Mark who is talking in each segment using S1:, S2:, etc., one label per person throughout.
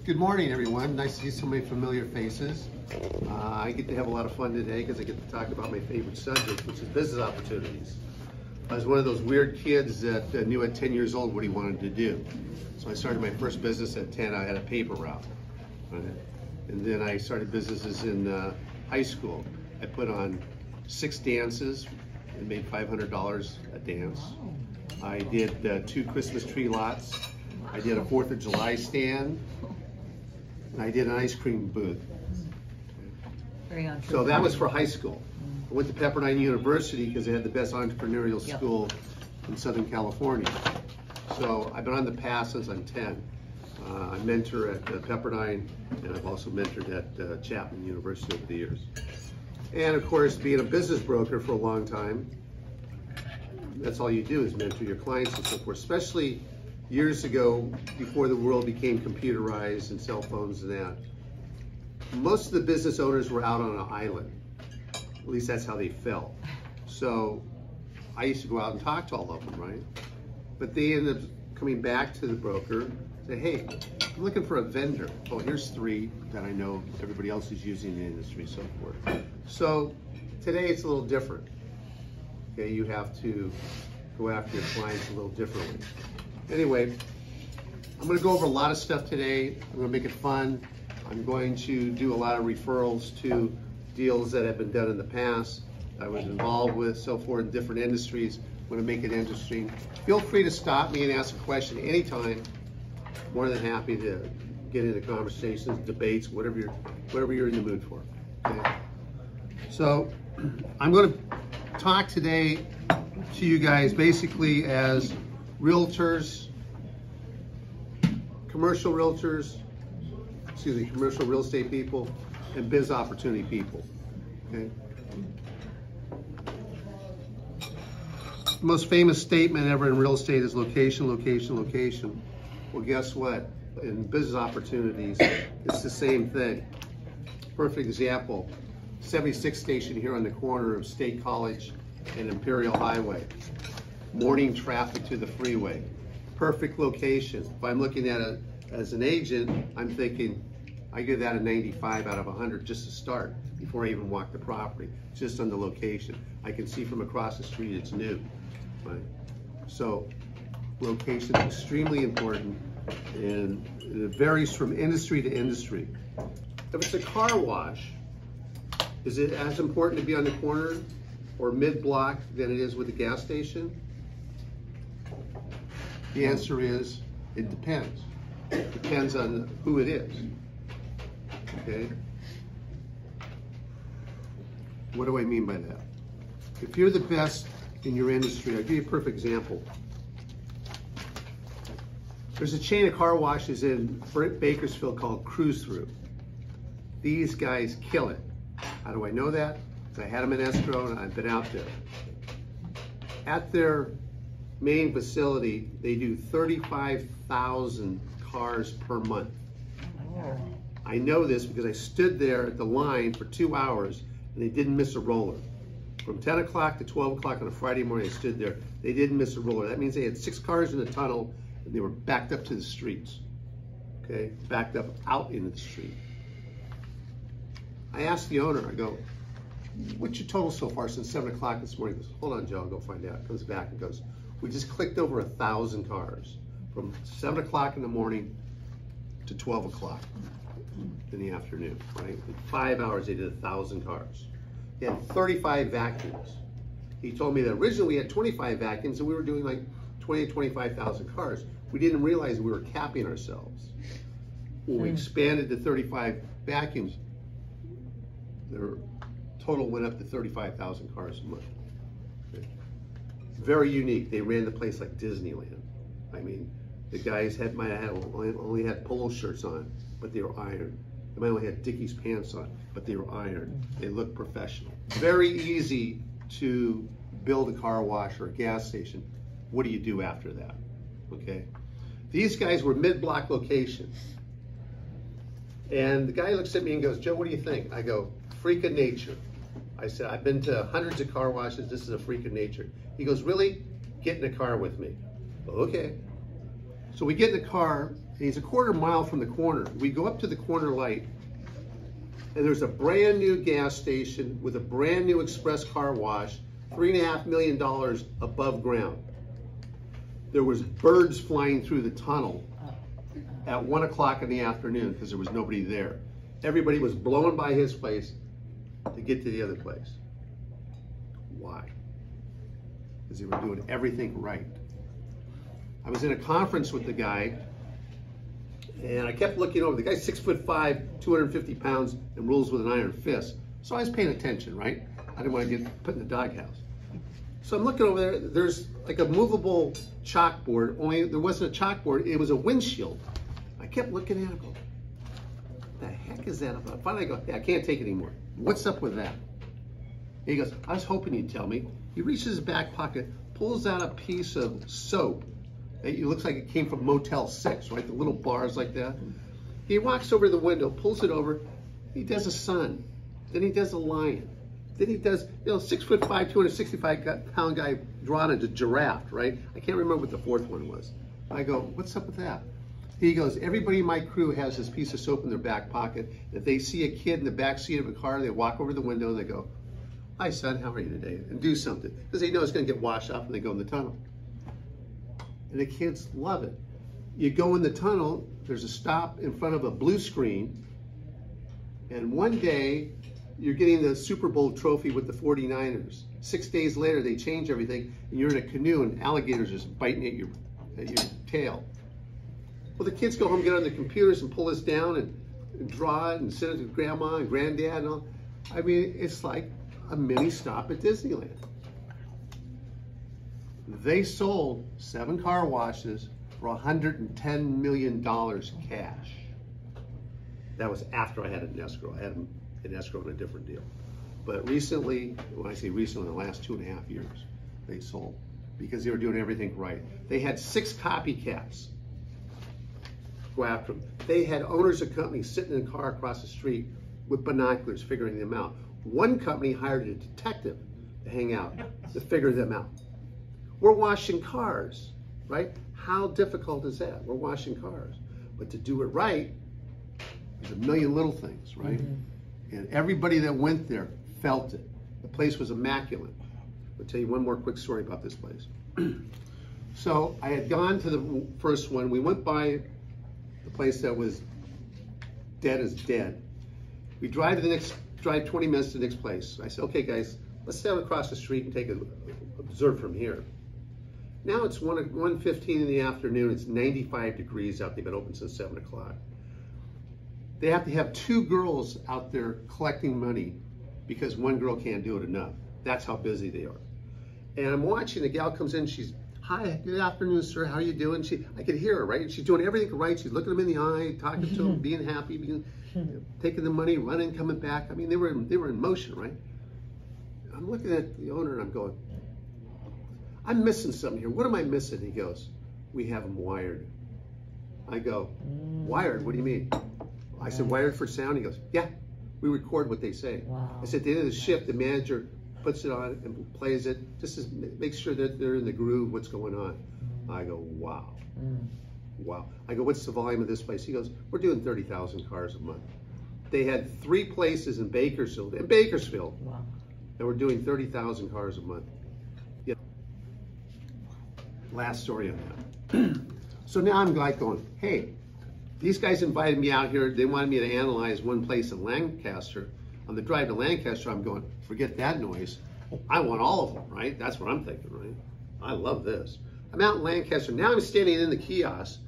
S1: Good morning, everyone. Nice to see so many familiar faces. I get to have a lot of fun today because I get to talk about my favorite subject, which is business opportunities. I was one of those weird kids that knew at 10 years old what he wanted to do. So I started my first business at 10. I had a paper route. Right? And then I started businesses in high school. I put on 6 dances and made $500 a dance. I did 2 Christmas tree lots. I did a 4th of July stand, and I did an ice cream booth. So that was for high school. I went to Pepperdine University because they had the best entrepreneurial school in Southern California. So I've been on the path since I'm 10. I mentor at Pepperdine, and I've also mentored at Chapman University over the years. And of course, being a business broker for a long time, that's all you do is mentor your clients and so forth, especially years ago, before the world became computerized and cell phones and that. Most of the business owners were out on an island. At least that's how they felt. So I used to go out and talk to all of them, right? But they ended up coming back to the broker, say, hey, I'm looking for a vendor. Oh, here's 3 that I know everybody else is using in the industry, so forth. So today it's a little different. Okay, you have to go after your clients a little differently. Anyway, I'm going to go over a lot of stuff today. I'm going to make it fun. I'm going to do a lot of referrals to deals that have been done in the past, I was involved with, so forth, in different industries. I'm going to make it interesting. Feel free to stop me and ask a question anytime. More than happy to get into conversations, debates, whatever you're in the mood for. Okay? So I'm going to talk today to you guys basically as realtors, commercial real estate people, and biz opportunity people, okay? The most famous statement ever in real estate is location, location, location. Well, guess what? In business opportunities, it's the same thing. Perfect example, 76th station here on the corner of State College and Imperial Highway. Morning traffic to the freeway. Perfect location. If I'm looking at it as an agent, I'm thinking I give that a 95 out of 100 just to start before I even walk the property, just on the location. I can see from across the street it's new, right? So location is extremely important, and it varies from industry to industry. If it's a car wash, is it as important to be on the corner or mid-block than it is with a gas station? The answer is, it depends. It depends on who it is, okay? What do I mean by that? If you're the best in your industry, I'll give you a perfect example. There's a chain of car washes in Bakersfield called Cruise Through. These guys kill it. How do I know that? Because I had them in escrow and I've been out there. At their main facility, they do 35,000 cars per month. I know this because I stood there at the line for 2 hours and they didn't miss a roller. From 10 o'clock to 12 o'clock on a Friday morning, I stood there. They didn't miss a roller. That means they had 6 cars in the tunnel and they were backed up to the streets. Okay, backed up out into the street. I asked the owner, I go, what's your total so far since 7 o'clock this morning? He goes, hold on, Joe, I'll go find out. Comes back and goes, we just clicked over 1,000 cars from 7 o'clock in the morning to 12 o'clock in the afternoon, right? In 5 hours, they did 1,000 cars. They had 35 vacuums. He told me that originally we had 25 vacuums and we were doing like 20 to 25,000 cars. We didn't realize we were capping ourselves. When we expanded to 35 vacuums, their total went up to 35,000 cars a month. Okay. Very unique. They ran the place like Disneyland. I mean, the guys might have only had polo shirts on, but they were ironed. They might only had Dickies pants on, but they were ironed. They looked professional. Very easy to build a car wash or a gas station. What do you do after that? Okay. These guys were mid-block locations. And the guy looks at me and goes, Joe, what do you think? I go, freak of nature. I said, I've been to hundreds of car washes. This is a freak of nature. He goes, really? Get in the car with me. Okay. So we get in the car he's a quarter mile from the corner. We go up to the corner light, and there's a brand new gas station with a brand new express car wash, $3.5 million above ground. There was birds flying through the tunnel at 1 o'clock in the afternoon because there was nobody there. Everybody was blowing by his place to get to the other place. Why? Because they were doing everything right. I was in a conference with the guy, and I kept looking over. The guy's 6'5", 250 pounds, and rules with an iron fist. So I was paying attention, right? I didn't want to get put in the doghouse. So I'm looking over there. There's like a movable chalkboard, only there wasn't a chalkboard. It was a windshield. I kept looking at it, going, what the heck is that about? Finally I go, hey, I can't take it anymore. What's up with that? He goes, I was hoping you'd tell me. He reaches his back pocket, pulls out a piece of soap. It looks like it came from Motel 6, right? The little bars like that. He walks over to the window, pulls it over. He does a sun. Then he does a lion. Then he does, 6'5", 265-pound guy drawn into giraffe, right? I can't remember what the fourth one was. I go, what's up with that? He goes, everybody in my crew has this piece of soap in their back pocket. If they see a kid in the back seat of a car, they walk over to the window and they go, hi son, how are you today? And do something. Because they know it's going to get washed off and they go in the tunnel. And the kids love it. You go in the tunnel, there's a stop in front of a blue screen, and one day you're getting the Super Bowl trophy with the 49ers. 6 days later, they change everything, and you're in a canoe and alligators are just biting at your tail. Well, the kids go home, get on their computers and pull this down and draw it and send it to grandma and granddad and all. I mean, it's like a mini stop at Disneyland. They sold 7 car washes for $110 million cash. That was after I had it in escrow. I had them in escrow in a different deal. But recently, when I say recently, in the last 2.5 years, they sold because they were doing everything right. They had 6 copycats go after them. They had owners of companies sitting in a car across the street with binoculars figuring them out. One company hired a detective to hang out to figure them out. We're washing cars, right? How difficult is that? We're washing cars. But to do it right, there's a million little things, right? Mm-hmm. And everybody that went there felt it. The place was immaculate. I'll tell you one more quick story about this place. So I had gone to the first one. We went by the place that was dead as dead. We drive 20 minutes to the next place. I said, okay guys, let's stand across the street and observe from here. Now it's 1:15 in the afternoon. It's 95 degrees out. They've been open since 7 o'clock. They have to have 2 girls out there collecting money because one girl can't do it enough. That's how busy they are. And I'm watching, the gal comes in, she's, hi, good afternoon, sir, how are you doing? I could hear her, right? She's doing everything right. She's looking them in the eye, talking to them, being happy, taking the money, running, coming back. I mean, they were in motion, right? I'm looking at the owner and I'm going, I'm missing something here. What am I missing? He goes, we have them wired. I go, wired? What do you mean? I said, wired for sound? He goes, yeah, we record what they say. Wow. I said, at the end of the shift, the manager puts it on and plays it, just to make sure that they're in the groove, what's going on. I go, wow. Wow. I go, what's the volume of this place? He goes, we're doing 30,000 cars a month. They had 3 places in Bakersfield, wow, that were doing 30,000 cars a month. Yeah. Last story on that. So now I'm like going, hey, these guys invited me out here. They wanted me to analyze one place in Lancaster. On the drive to Lancaster, I'm going, forget that noise. I want all of them, right? That's what I'm thinking, right? I love this. I'm out in Lancaster. Now I'm standing in the kiosk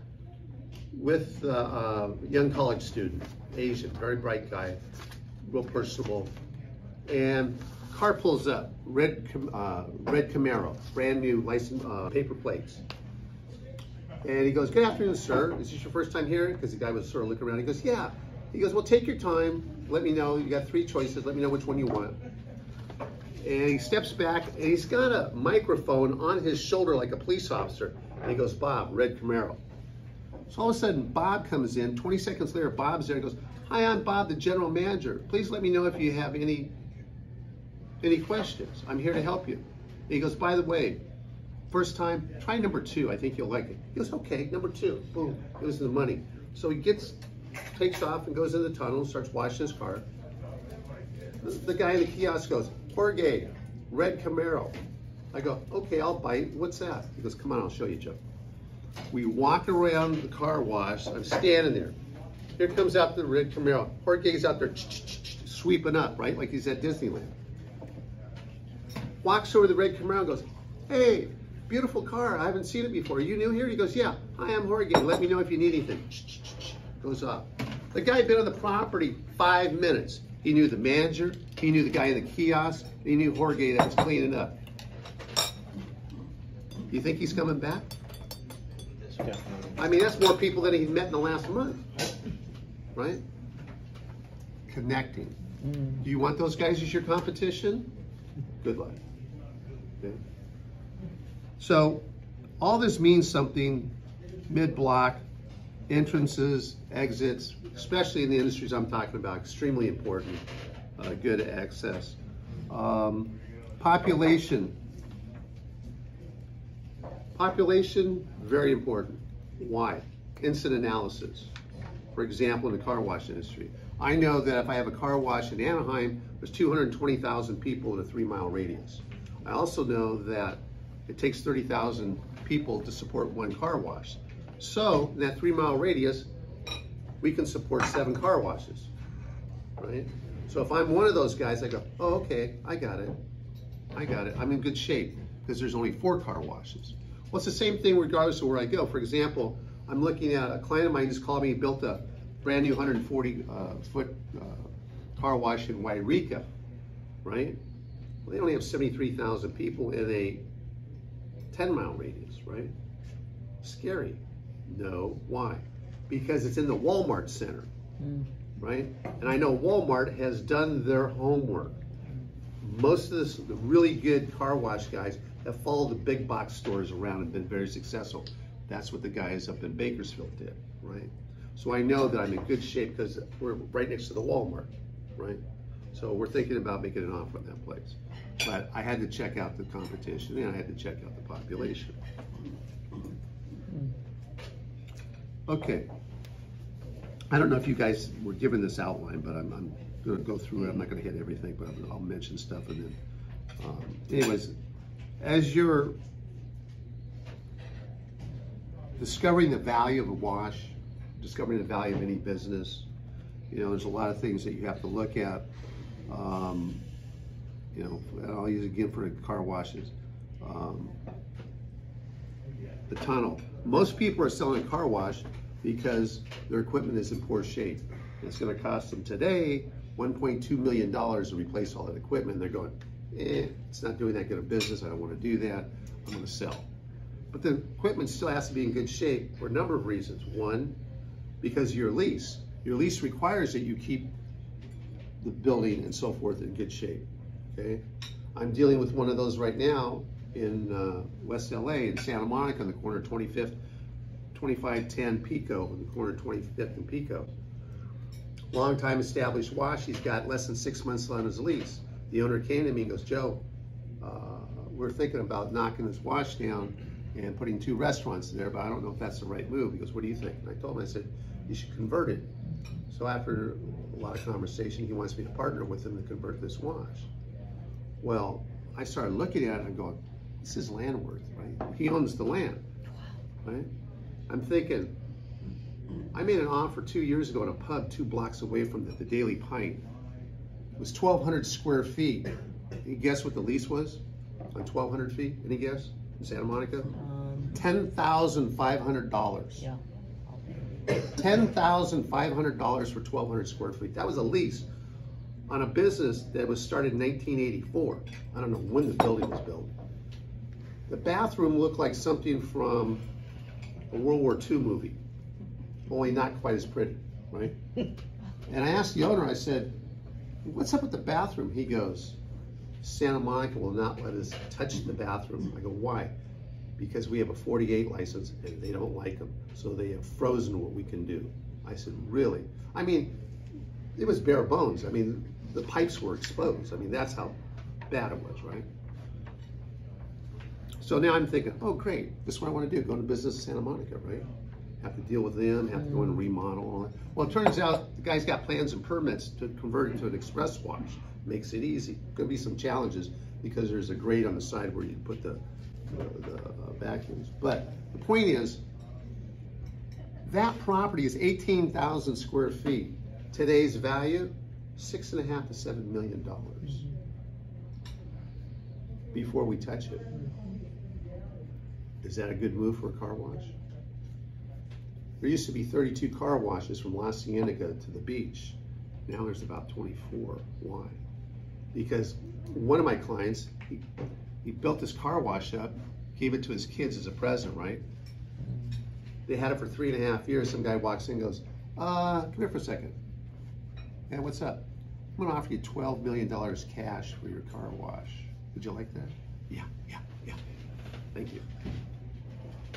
S1: with a young college student, Asian, very bright guy, real personable. And car pulls up, red Camaro, brand new license, paper plates. And he goes, good afternoon, sir. Is this your first time here? Because the guy was sort of looking around. He goes, yeah. He goes, well, take your time. Let me know. You got 3 choices. Let me know which one you want. And he steps back, and he's got a microphone on his shoulder like a police officer. And he goes, Bob, red Camaro. So all of a sudden, Bob comes in. 20 seconds later, Bob's there. He goes, hi, I'm Bob, the general manager. Please let me know if you have any questions. I'm here to help you. And he goes, by the way, first time, try number 2. I think you'll like it. He goes, okay, number 2. Boom. It was the money. So he takes off and goes in the tunnel and starts washing his car. The guy in the kiosk goes, Jorge, red Camaro. I go, okay, I'll bite. What's that? He goes, come on, I'll show you, Joe. We walk around the car wash. I'm standing there. Here comes out the red Camaro. Jorge's out there sweeping up, right? Like he's at Disneyland. Walks over to the red Camaro and goes, hey, beautiful car. I haven't seen it before. Are you new here? He goes, yeah. Hi, I'm Jorge. Let me know if you need anything. Goes off. The guy had been on the property 5 minutes. He knew the manager. He knew the guy in the kiosk. He knew Jorge that was cleaning up. Do you think he's coming back? I mean, that's more people than he's met in the last month, right? Connecting. Do you want those guys as your competition? Good luck. Okay. So all this means something. Mid-block, entrances, exits, especially in the industries I'm talking about, extremely important. Good access. Population. Population, very important. Why? Instant analysis. For example, in the car wash industry. I know that if I have a car wash in Anaheim, there's 220,000 people in a 3-mile radius. I also know that it takes 30,000 people to support one car wash. So in that 3-mile radius, we can support 7 car washes, right? So if I'm one of those guys, I go, oh, okay, I got it. I'm in good shape because there's only 4 car washes. Well, it's the same thing regardless of where I go. For example, I'm looking at a client of mine just called me, he built a brand new 140-foot car wash in Wairika, right? Well, they only have 73,000 people in a 10-mile radius, right? Scary. No, why? Because it's in the Walmart center, right? And I know Walmart has done their homework. Most of the really good car wash guys have followed the big box stores around and been very successful. That's what the guys up in Bakersfield did, right? So I know that I'm in good shape because we're right next to the Walmart, right? So we're thinking about making an offer on that place. But I had to check out the competition and I had to check out the population. Okay. I don't know if you guys were given this outline, but I'm going to go through it. I'm not going to hit everything, but I'll mention stuff. And then, anyways, as you're discovering the value of a wash, discovering the value of any business, you know, there's a lot of things that you have to look at. You know, and I'll use it again for the car washes. The tunnel. Most people are selling a car wash because their equipment is in poor shape. It's going to cost them today $1.2 million to replace all that equipment. They're going, it's not doing that good of business. I don't want to do that. I'm going to sell. But the equipment still has to be in good shape for a number of reasons. One, because of your lease. Your lease requires that you keep the building and so forth in good shape. Okay, I'm dealing with one of those right now in West LA in Santa Monica on the corner of 2510 Pico, in the corner of 25th and Pico. Long time established wash, he's got less than 6 months on his lease. The owner came to me and goes, Joe, we're thinking about knocking this wash down and putting 2 restaurants there, but I don't know if that's the right move. He goes, what do you think? And I told him, I said, you should convert it. So after a lot of conversation, he wants me to partner with him to convert this wash. Well, I started looking at it and going, this is land worth, right? He owns the land, right? I'm thinking, I made an offer 2 years ago at a pub 2 blocks away from the Daily Pint. It was 1,200 square feet. You guess what the lease was on 1,200 feet? Any guess? In Santa Monica? $10,500. Yeah. $10,500 for 1,200 square feet. That was a lease on a business that was started in 1984. I don't know when the building was built. The bathroom looked like something from a World War II movie, only not quite as pretty, right? And I asked the owner, I said, what's up with the bathroom? He goes, Santa Monica will not let us touch the bathroom. I go, why? Because we have a 48 license and they don't like them. So they have frozen what we can do. I said, really? I mean, it was bare bones. I mean, the pipes were exposed. I mean, that's how bad it was, right? So now I'm thinking, oh, great. This is what I want to do. Go into business in Santa Monica, right? have to deal with them, have to go and remodel all that. Well, it turns out the guy's got plans and permits to convert it to an express wash. Makes it easy. Could be some challenges because there's a grate on the side where you put the vacuums. But the point is, that property is 18,000 square feet. Today's value, $6.5 to $7 million before we touch it. Is that a good move for a car wash? There used to be 32 car washes from La Cienega to the beach. Now there's about 24. Why? Because one of my clients, he built this car wash up, gave it to his kids as a present, right? They had it for 3.5 years. Some guy walks in and goes, come here for a second. Yeah, what's up? I'm gonna offer you $12 million cash for your car wash. Would you like that? Yeah. Thank you.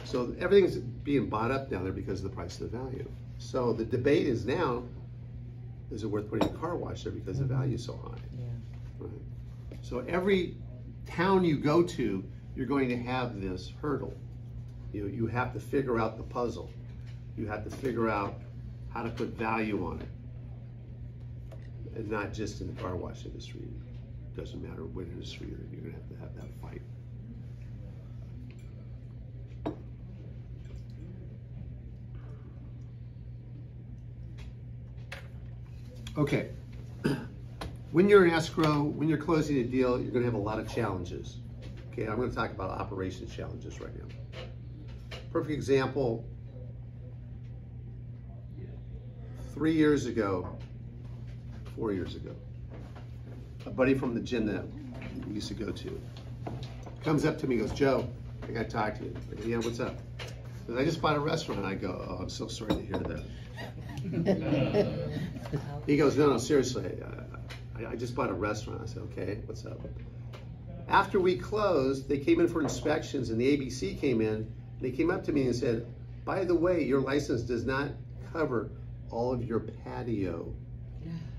S1: So everything's being bought up down there because of the price of the value. So the debate is now, is it worth putting a car wash there because the value is so high? Yeah. Right. So every town you go to, you're going to have this hurdle. You have to figure out the puzzle. You have to figure out how to put value on it. And not just in the car wash industry. It doesn't matter what industry you're in, you're going to have that fight. Okay, when you're in escrow, when you're closing a deal, you're going to have a lot of challenges. Okay, I'm going to talk about operations challenges right now. Perfect example, 4 years ago, a buddy from the gym that we used to go to comes up to me and goes, Joe, I got to talk to you. I go, yeah, what's up? He goes, I just bought a restaurant. I go, oh, I'm so sorry to hear that. He goes, no, seriously, I just bought a restaurant. I said, okay, what's up? After we closed, they came in for inspections and the ABC came in. They came up to me and said, by the way, your license does not cover all of your patio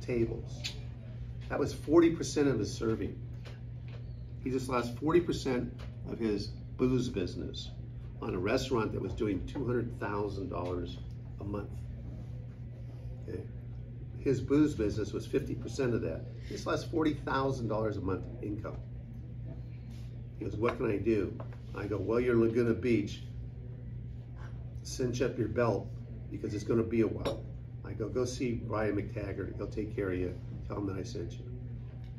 S1: tables. That was 40% of his serving. He just lost 40% of his booze business on a restaurant that was doing $200,000 a month. Okay. His booze business was 50% of that. He just lost $40,000 a month income. He goes, what can I do? I go, well, you're in Laguna Beach. Cinch up your belt because it's going to be a while. I go see Brian McKettrick. He'll take care of you. Tell him that I sent you.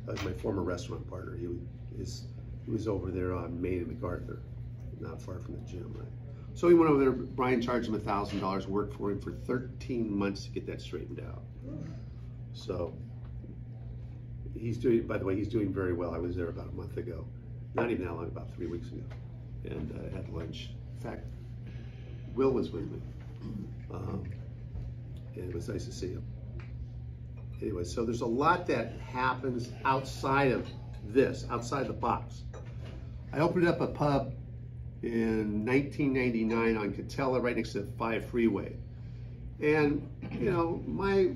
S1: That was my former restaurant partner. He was over there on Main and MacArthur, not far from the gym, right? So he went over there. Brian charged him $1,000, worked for him for 13 months to get that straightened out. So he's doing, by the way, he's doing very well. I was there about a month ago. Not even that long, about 3 weeks ago. And had lunch. In fact, Will was with me. And it was nice to see him. Anyway, so there's a lot that happens outside of this, outside the box. I opened up a pub in 1999 on Catella, right next to the 5 freeway. And, you know, my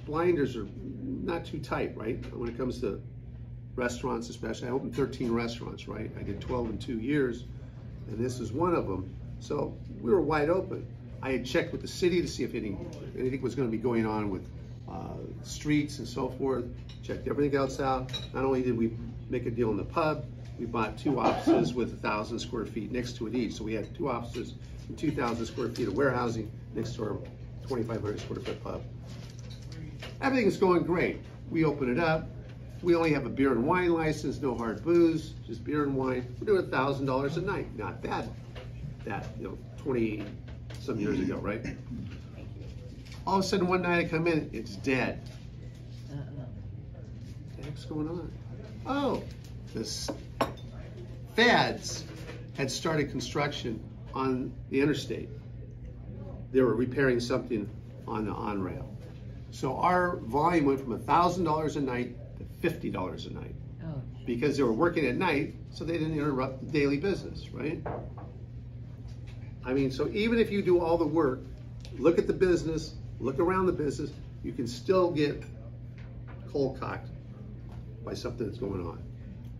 S1: blinders are not too tight, right? When it comes to restaurants especially. I opened 13 restaurants, right? I did 12 in 2 years, and this is one of them. So we were wide open. I had checked with the city to see if anything was going to be going on with streets and so forth. Checked everything else out. Not only did we make a deal in the pub, we bought 2 offices with 1,000 square feet next to it each. So we had 2 offices and 2,000 square feet of warehousing next to our 2,500 square foot pub. Everything's going great. We open it up. We only have a beer and wine license, no hard booze, just beer and wine. We're doing $1,000 a night. Not bad. That, 20 some years ago, right? All of a sudden, one night I come in, it's dead. What the heck's going on? Oh, the feds had started construction on the interstate. They were repairing something on the on-rail. So our volume went from $1,000 a night to $50 a night. Oh. Because they were working at night, so they didn't interrupt the daily business, right? I mean, so even if you do all the work, look at the business, look around the business, you can still get cold-cocked by something that's going on,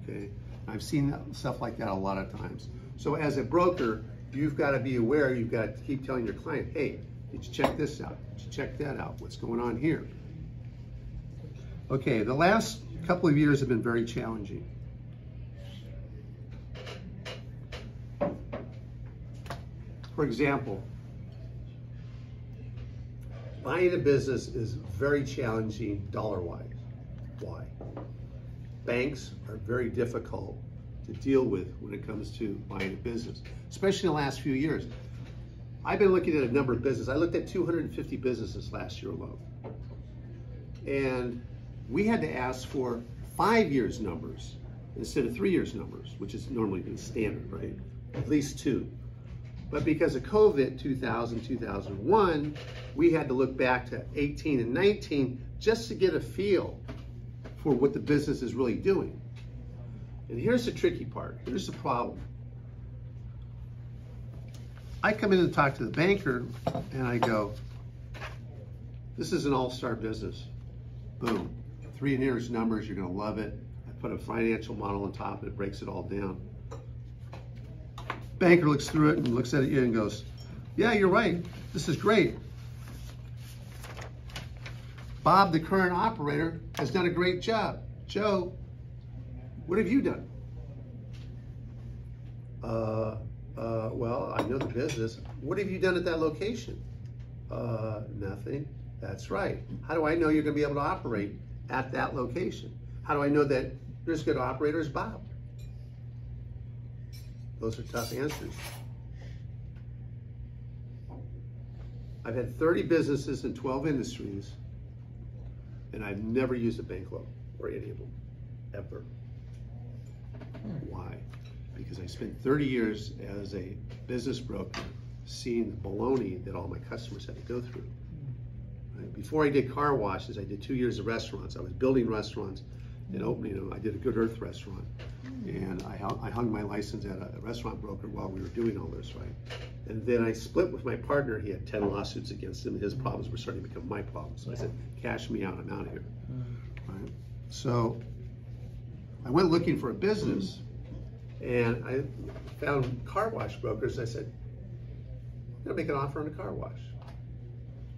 S1: okay? I've seen stuff like that a lot of times. So as a broker, you've got to be aware, you've got to keep telling your client, hey, did you check this out? Did you check that out? What's going on here? Okay, the last couple of years have been very challenging. For example, buying a business is very challenging dollar-wise. Why? Banks are very difficult to deal with when it comes to buying a business, especially in the last few years. I've been looking at a number of businesses. I looked at 250 businesses last year alone. And we had to ask for 5 years numbers instead of 3 years numbers, which is normally been standard, right? At least 2. But because of COVID, 2000, 2001, we had to look back to 18 and 19 just to get a feel for what the business is really doing. And here's the tricky part. Here's the problem. I come in and talk to the banker and I go, this is an all-star business. Boom. 3 years numbers, you're gonna love it. I put a financial model on top and it breaks it all down. Banker looks through it and looks at it and goes, yeah, you're right. This is great. Bob, the current operator, has done a great job. Joe, what have you done? Well, I know the business. What have you done at that location? Nothing. That's right. How do I know you're going to be able to operate at that location? How do I know that you're as good an operator as Bob? Those are tough answers. I've had 30 businesses in 12 industries, and I've never used a bank loan or any of them, ever. Why? Because I spent 30 years as a business broker seeing the baloney that all my customers had to go through. Right? Before I did car washes, I did 2 years of restaurants. I was building restaurants and opening them. I did a Good Earth restaurant. And I hung my license at a restaurant broker while we were doing all this, right? And then I split with my partner. He had 10 lawsuits against him. His problems were starting to become my problems. So I said, cash me out, I'm out of here. Right? So I went looking for a business and I found car wash brokers. I said, I'm gonna make an offer on a car wash.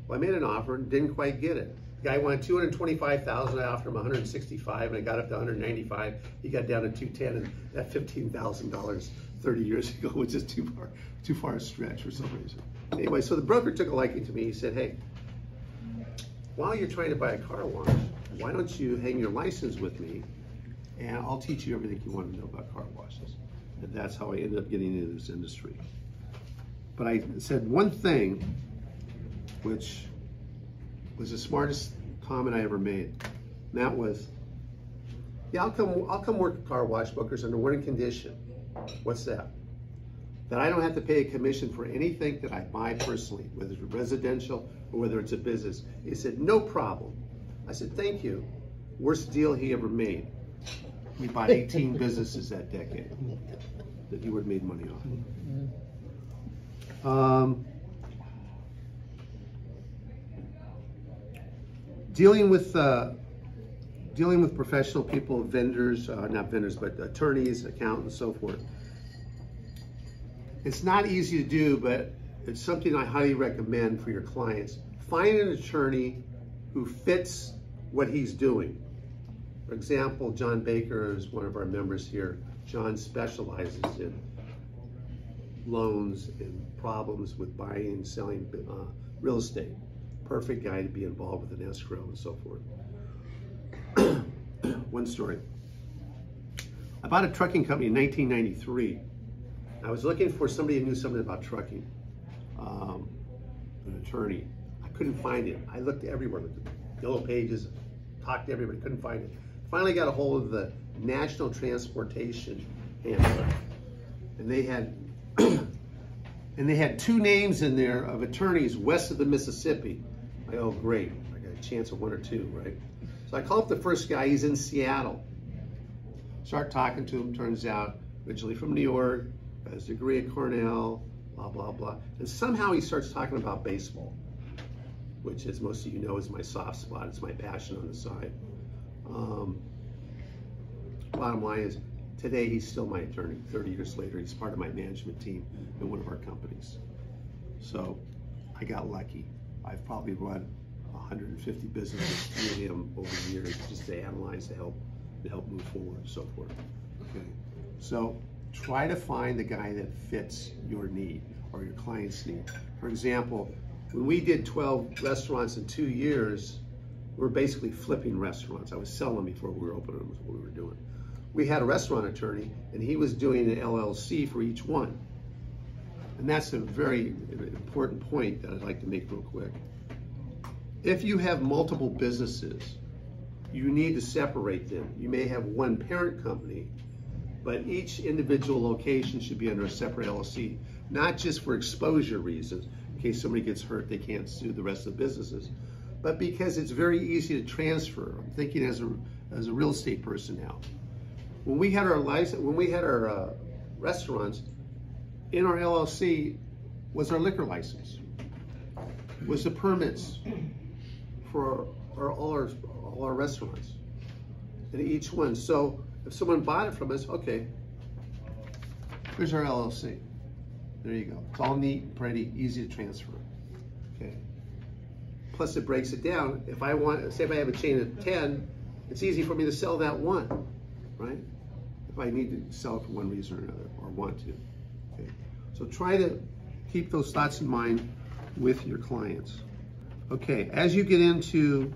S1: Well, I made an offer and didn't quite get it. The guy wanted $225,000. I offered him $165,000, and I got up to $195,000. He got down to $210,000, and that $15,000 30 years ago was just too far a stretch for some reason. Anyway, so the broker took a liking to me. He said, "Hey, while you're trying to buy a car wash, why don't you hang your license with me, and I'll teach you everything you want to know about car washes." And that's how I ended up getting into this industry. But I said one thing, which was the smartest comment I ever made. And that was, yeah, I'll come work at car wash brokers under one condition. What's that? That I don't have to pay a commission for anything that I buy personally, whether it's residential or whether it's a business. He said, no problem. I said, thank you. Worst deal he ever made. We bought 18 businesses that decade that he would have made money off. Dealing with professional people, vendors, not vendors, but attorneys, accountants, so forth. It's not easy to do, but it's something I highly recommend for your clients. Find an attorney who fits what he's doing. For example, John Baker is one of our members here. John specializes in loans and problems with buying and selling real estate. Perfect guy to be involved with an escrow and so forth. One story. I bought a trucking company in 1993. I was looking for somebody who knew something about trucking, an attorney. I couldn't find it. I looked everywhere, looked at yellow pages, talked to everybody, couldn't find it. Finally got a hold of the National Transportation Handler, and they had 2 names in there of attorneys west of the Mississippi. I go, oh, great, I got a chance of 1 or 2, right? So I call up the first guy, he's in Seattle. Start talking to him, turns out, originally from New York, has a degree at Cornell, blah, blah, blah. And somehow he starts talking about baseball, which, as most of you know, is my soft spot. It's my passion on the side. Bottom line is, Today, he's still my attorney. 30 years later, he's part of my management team in one of our companies. So I got lucky. I've probably run 150 businesses through him over the years, just to analyze, to help move forward and so forth. Okay. So try to find the guy that fits your need or your client's need. For example, when we did 12 restaurants in 2 years, we're basically flipping restaurants. I was selling them before we were opening them, was what we were doing. We had a restaurant attorney, and he was doing an LLC for each one. And that's a very important point that I'd like to make real quick. If you have multiple businesses, you need to separate them. You may have one parent company, but each individual location should be under a separate LLC, not just for exposure reasons, in case somebody gets hurt, they can't sue the rest of the businesses, but because it's very easy to transfer. I'm thinking as a real estate person now. When we had our restaurants, in our LLC was our liquor license, was the permits for all our restaurants, and each one. So if someone bought it from us, okay, here's our LLC. There you go. It's all neat, pretty, easy to transfer. Okay. Plus it breaks it down. If I want, say if I have a chain of 10, it's easy for me to sell that one, right? If I need to sell it for one reason or another, or want to. Okay. So try to keep those thoughts in mind with your clients. Okay, as you get into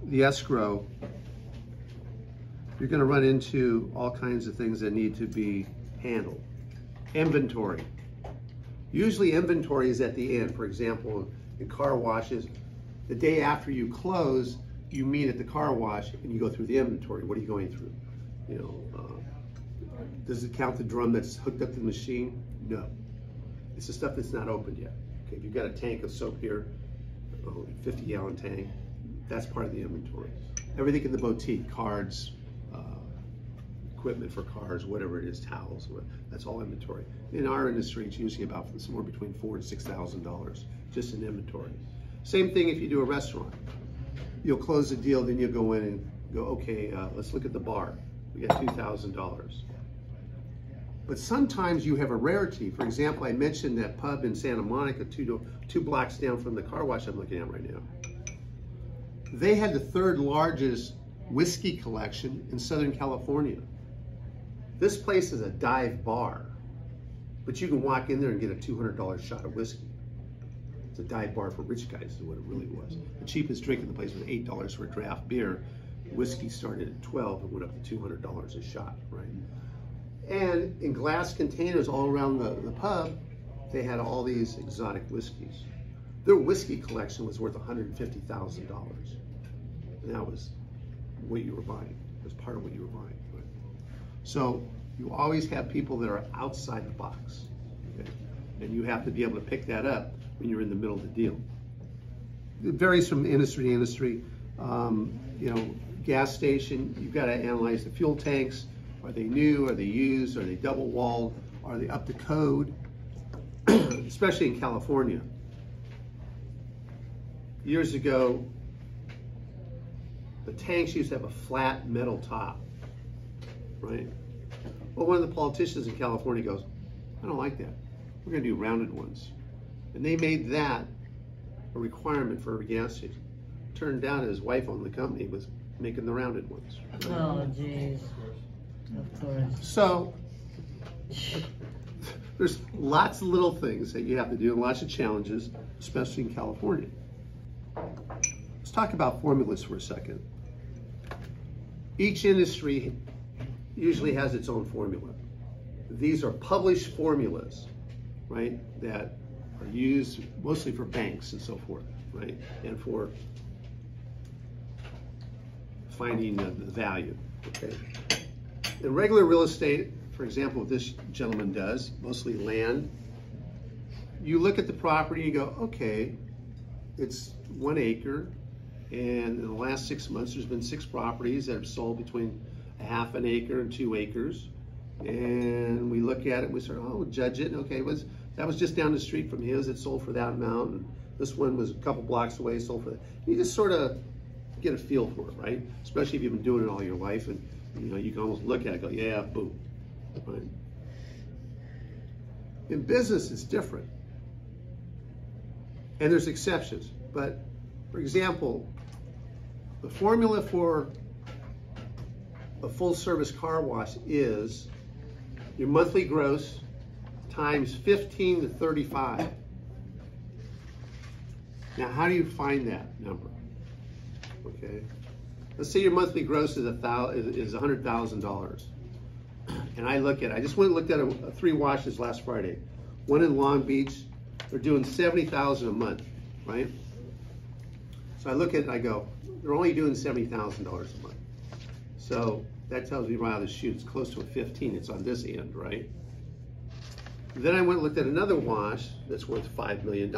S1: the escrow, you're going to run into all kinds of things that need to be handled. Inventory. Usually inventory is at the end. For example, in car washes, the day after you close, you meet at the car wash and you go through the inventory. What are you going through? You know, does it count the drum that's hooked up to the machine? No. It's the stuff that's not opened yet. Okay, if you've got a tank of soap here, a 50-gallon tank, that's part of the inventory. Everything in the boutique, cards, equipment for cars, whatever it is, towels, that's all inventory. In our industry, it's usually about somewhere between $4,000 and $6,000 just in inventory. Same thing if you do a restaurant. You'll close the deal, then you'll go in and go, okay, let's look at the bar. We got $2,000. But sometimes you have a rarity. For example, I mentioned that pub in Santa Monica, two blocks down from the car wash I'm looking at right now. They had the third largest whiskey collection in Southern California. This place is a dive bar, but you can walk in there and get a $200 shot of whiskey. It's a dive bar for rich guys is what it really was. The cheapest drink in the place was $8 for a draft beer. Whiskey started at $12 and went up to $200 a shot, right? And in glass containers all around the pub, they had all these exotic whiskeys. Their whiskey collection was worth $150,000. And that was what you were buying. It was part of what you were buying. Right? So you always have people that are outside the box. Okay? And you have to be able to pick that up when you're in the middle of the deal. It varies from industry to industry. You know, gas station, you've got to analyze the fuel tanks. Are they new? Are they used? Are they double walled? Are they up to code? Especially in California. Years ago, the tanks used to have a flat metal top, right? Well, one of the politicians in California goes, I don't like that. We're going to do rounded ones. And they made that a requirement for every gas station. Turned out his wife owned the company was making the rounded ones. Right?
S2: Oh, jeez. Of course.
S1: So, there's lots of little things that you have to do and lots of challenges, especially in California. Let's talk about formulas for a second. Each industry usually has its own formula. These are published formulas, right, that are used mostly for banks and so forth, right, and for finding the value, okay? In regular real estate, for example, what this gentleman does, mostly land, you look at the property and you go, okay, it's 1 acre, and in the last 6 months, there's been 6 properties that have sold between a half an acre and 2 acres. And we look at it, we sort of, we'll judge it. Okay, that was just down the street from his, it sold for that amount. And this one was a couple blocks away, sold for that. You just sort of get a feel for it, right? Especially if you've been doing it all your life and You know, you can almost look at it and go, yeah, boom. Right? In business, it's different. And there's exceptions. But, for example, the formula for a full-service car wash is your monthly gross times 15 to 35. Now, how do you find that number? Okay, let's say your monthly gross is $100,000, and I look at it. I just went and looked at 3 washes last Friday. One in Long Beach, they're doing $70,000 a month, right? So I look at it and I go, they're only doing $70,000 a month. So that tells me right out of the chute, it's close to a 15. It's on this end, right? Then I went and looked at another wash that's worth $5 million.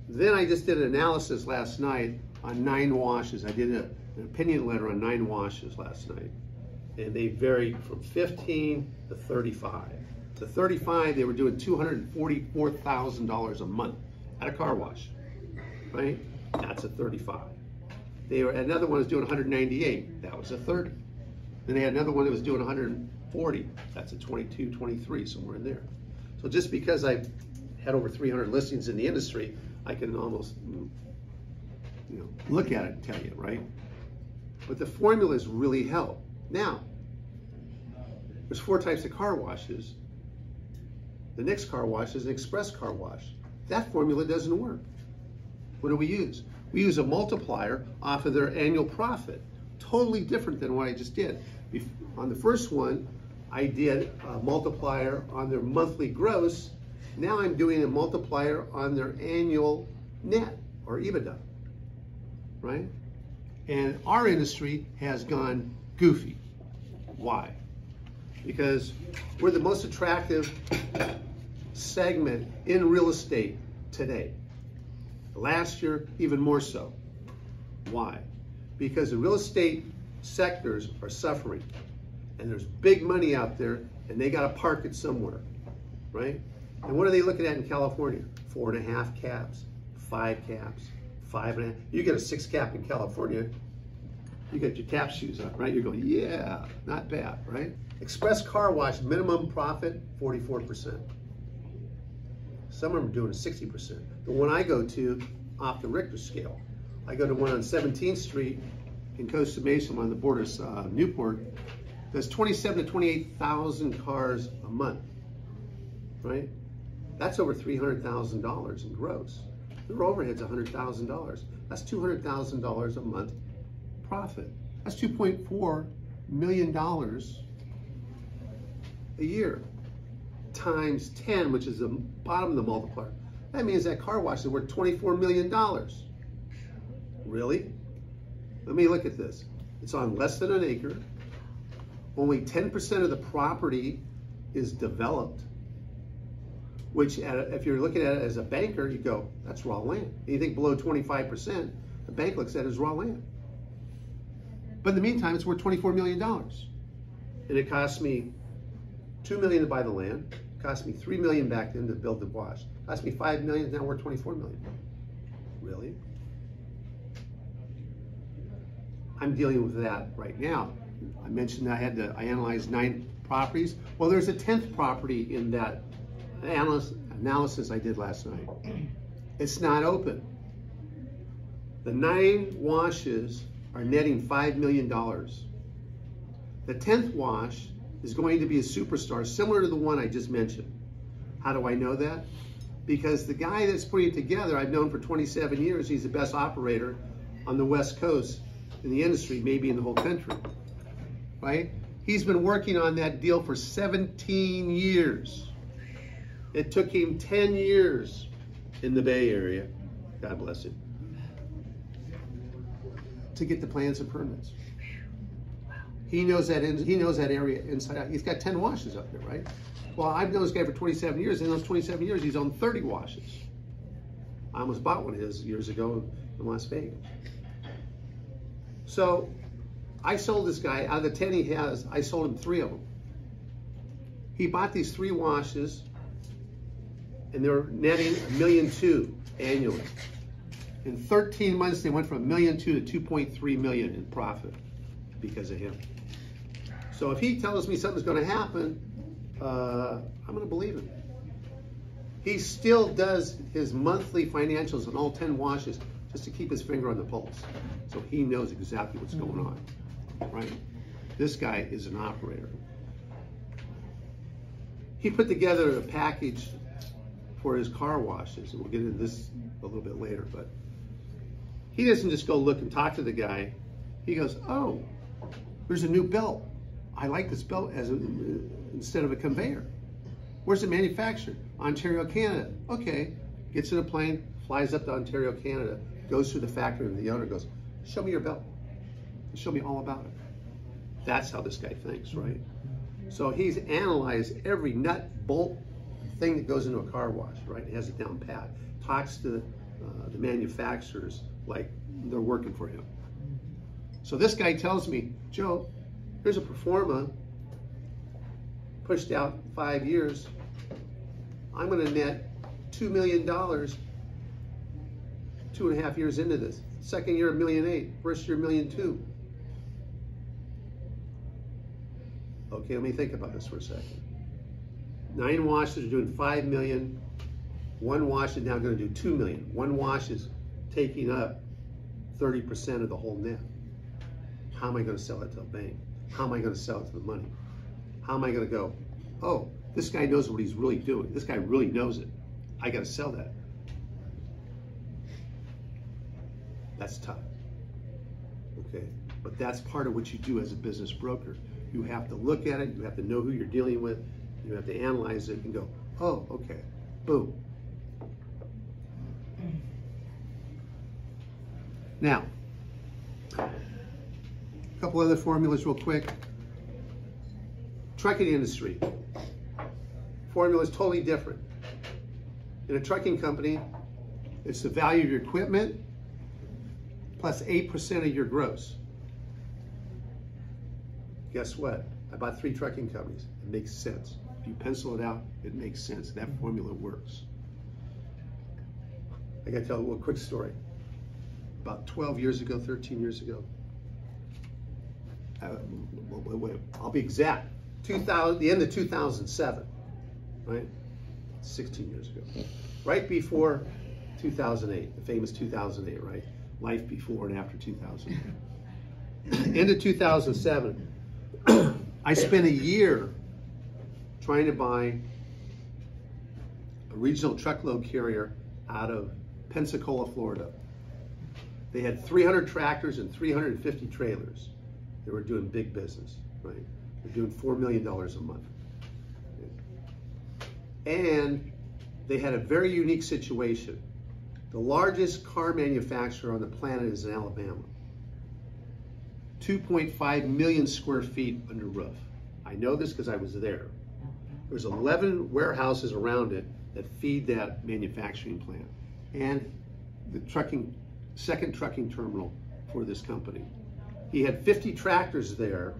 S1: Then I just did an analysis last night on 9 washes. I did an opinion letter on 9 washes last night. And they varied from 15 to 35. To 35, they were doing $244,000 a month at a car wash, right? That's a 35. Another one was doing 198. That was a 30. Then they had another one that was doing 140. That's a 22, 23, somewhere in there. So just because I had over 300 listings in the industry, I can almost, look at it and tell you, right? But the formulas really help. Now, there's 4 types of car washes. The next car wash is an express car wash. That formula doesn't work. What do we use? We use a multiplier off of their annual profit. Totally different than what I just did. On the first one, I did a multiplier on their monthly gross. Now I'm doing a multiplier on their annual net or EBITDA, right? And our industry has gone goofy. Why? Because we're the most attractive segment in real estate today. Last year, even more so. Why? Because the real estate sectors are suffering, and there's big money out there, and they got to park it somewhere, right? And what are they looking at in California? 4.5 caps, 5 caps, 5.5. You get a 6 cap in California, you get your tap shoes on, right? You're going, yeah, not bad, right? Express car wash, minimum profit, 44%. Some of them are doing 60%. The one I go to, off the Richter scale, I go to one on 17th Street in Costa Mesa on the border of Newport. There's 27 to 28,000 cars a month, right? That's over $300,000 in gross. Their overhead's $100,000. That's $200,000 a month profit. That's $2.4 million a year. Times 10, which is the bottom of the multiplier. That means that car wash is worth $24 million. Really? Let me look at this. It's on less than an acre. Only 10% of the property is developed, which if you're looking at it as a banker, you go, that's raw land. Anything below 25%, the bank looks at it as raw land. But in the meantime, it's worth $24 million. And it cost me $2 million to buy the land. It cost me $3 million back then to build the wash. It cost me $5 million, now worth $24 million. Really? I'm dealing with that right now. I mentioned I analyzed 9 properties. Well, there's a 10th property in that analysis I did last night. It's not open. The 9 washes are netting $5 million. The 10th wash is going to be a superstar, similar to the one I just mentioned. How do I know that? Because the guy that's putting it together, I've known for 27 years, he's the best operator on the West Coast in the industry, maybe in the whole country, right? He's been working on that deal for 17 years. It took him 10 years in the Bay Area, God bless him, to get the plans and permits. He knows that area inside out. He's got 10 washes up there, right? Well, I've known this guy for 27 years. In those 27 years, he's owned 30 washes. I almost bought one of his years ago in Las Vegas. So I sold this guy, out of the 10 he has, I sold him 3 of them. He bought these 3 washes, and they're netting $1.2 million annually. In 13 months, they went from $1.2 million to $2.3 million in profit because of him. So if he tells me something's going to happen, I'm going to believe him. He still does his monthly financials on all 10 washes just to keep his finger on the pulse. So he knows exactly what's going on, right? This guy is an operator. He put together a package for his car washes, and we'll get into this a little bit later, but he doesn't just go look and talk to the guy. He goes, oh, there's a new belt. I like this belt instead of a conveyor. Where's it manufactured? Ontario, Canada. Okay, gets in a plane, flies up to Ontario, Canada, goes through the factory, and the owner goes, show me your belt. Show me all about it. That's how this guy thinks, right? So he's analyzed every nut, bolt, thing that goes into a car wash, right? He has it down pat. Talks to the manufacturers like they're working for him. So this guy tells me, Joe, here's a performa, pushed out 5 years. I'm gonna net $2 million 2.5 years into this. Second year, $1.8 million. First year, $1.2 million. Okay, let me think about this for a second. 9 washes are doing $5 million. 1 wash is now going to do $2 million. 1 wash is taking up 30% of the whole net. How am I going to sell it to a bank? How am I going to sell it to the money? How am I going to go, oh, this guy knows what he's really doing. This guy really knows it. I got to sell that. That's tough. Okay, but that's part of what you do as a business broker. You have to look at it, you have to know who you're dealing with, you have to analyze it and go, oh, okay, boom. Now, a couple other formulas real quick. Trucking industry. Formula is totally different. In a trucking company, it's the value of your equipment plus 8% of your gross. Guess what? I bought 3 trucking companies. It makes sense. If you pencil it out, it makes sense. That formula works. I gotta tell a little quick story. About 12 years ago, 13 years ago, I'll be exact, the end of 2007, right? 16 years ago. Right before 2008, the famous 2008, right? Life before and after 2008. End of 2007, I spent a year trying to buy a regional truckload carrier out of Pensacola, Florida. They had 300 tractors and 350 trailers. They were doing big business, right? They're doing $4 million a month. And they had a very unique situation. The largest car manufacturer on the planet is in Alabama. 2.5 million square feet under roof. I know this because I was there. There's 11 warehouses around it that feed that manufacturing plant and the second trucking terminal for this company. He had 50 tractors there,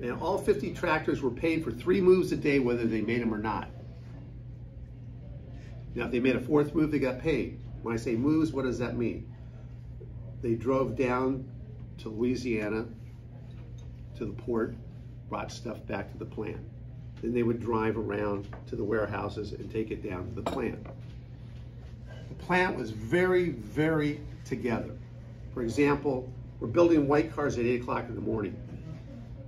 S1: and all 50 tractors were paid for 3 moves a day, whether they made them or not. Now, if they made a 4th move, they got paid. When I say moves, what does that mean? They drove down to Louisiana, to the port, brought stuff back to the plant. Then they would drive around to the warehouses and take it down to the plant. The plant was very, very together. For example, we're building white cars at 8 o'clock in the morning.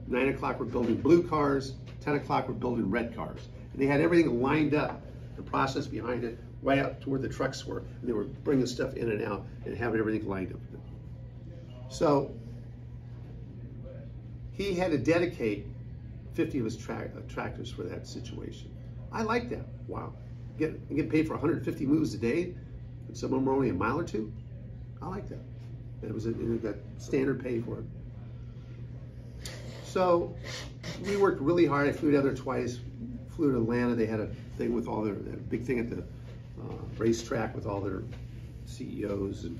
S1: 9 o'clock, we're building blue cars. 10 o'clock, we're building red cars. And they had everything lined up, the process behind it, right out to where the trucks were. And they were bringing stuff in and out and having everything lined up. So he had to dedicate 50 of his tractors for that situation. I like that. Wow. Get paid for 150 moves a day, and some of them were only a mile or 2. I like that. It got standard pay for it. So we worked really hard. I flew down there twice. Flew to Atlanta. They had a thing with all their, they had a big thing at the racetrack with all their CEOs and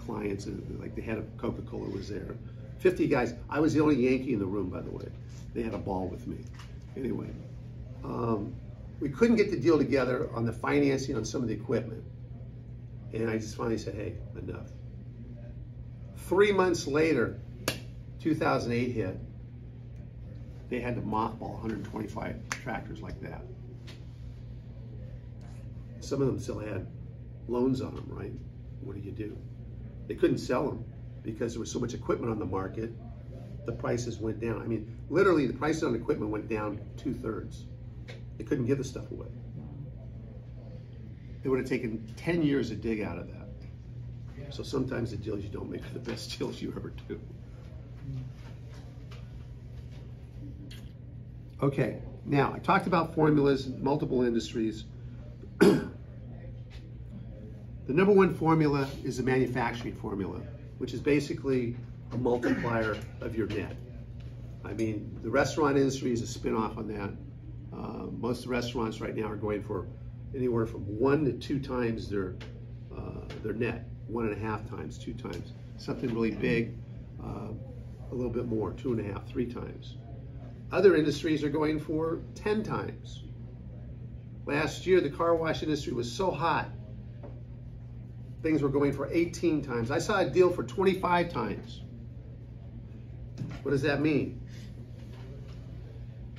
S1: clients, and like they had a Coca-Cola was there. 50 guys. I was the only Yankee in the room, by the way. They had a ball with me. Anyway, we couldn't get the deal together on the financing on some of the equipment. And I just finally said, hey, enough. 3 months later, 2008 hit. they had to mothball 125 tractors like that. Some of them still had loans on them, right? What do? They couldn't sell them because there was so much equipment on the market. The prices went down. I mean, literally the prices on equipment went down 2/3. They couldn't give the stuff away. It would have taken 10 years to dig out of that. So sometimes the deals you don't make are the best deals you ever do. Okay, now I talked about formulas in multiple industries. The number one formula is the manufacturing formula, which is basically a multiplier of your net. I mean, the restaurant industry is a spin-off on that. Most of the restaurants right now are going for anywhere from 1 to 2 times their net, 1.5 times, 2 times. Something really big, a little bit more, 2.5, 3 times. Other industries are going for 10 times. Last year, the car wash industry was so hot, things were going for 18 times. I saw a deal for 25 times. What does that mean?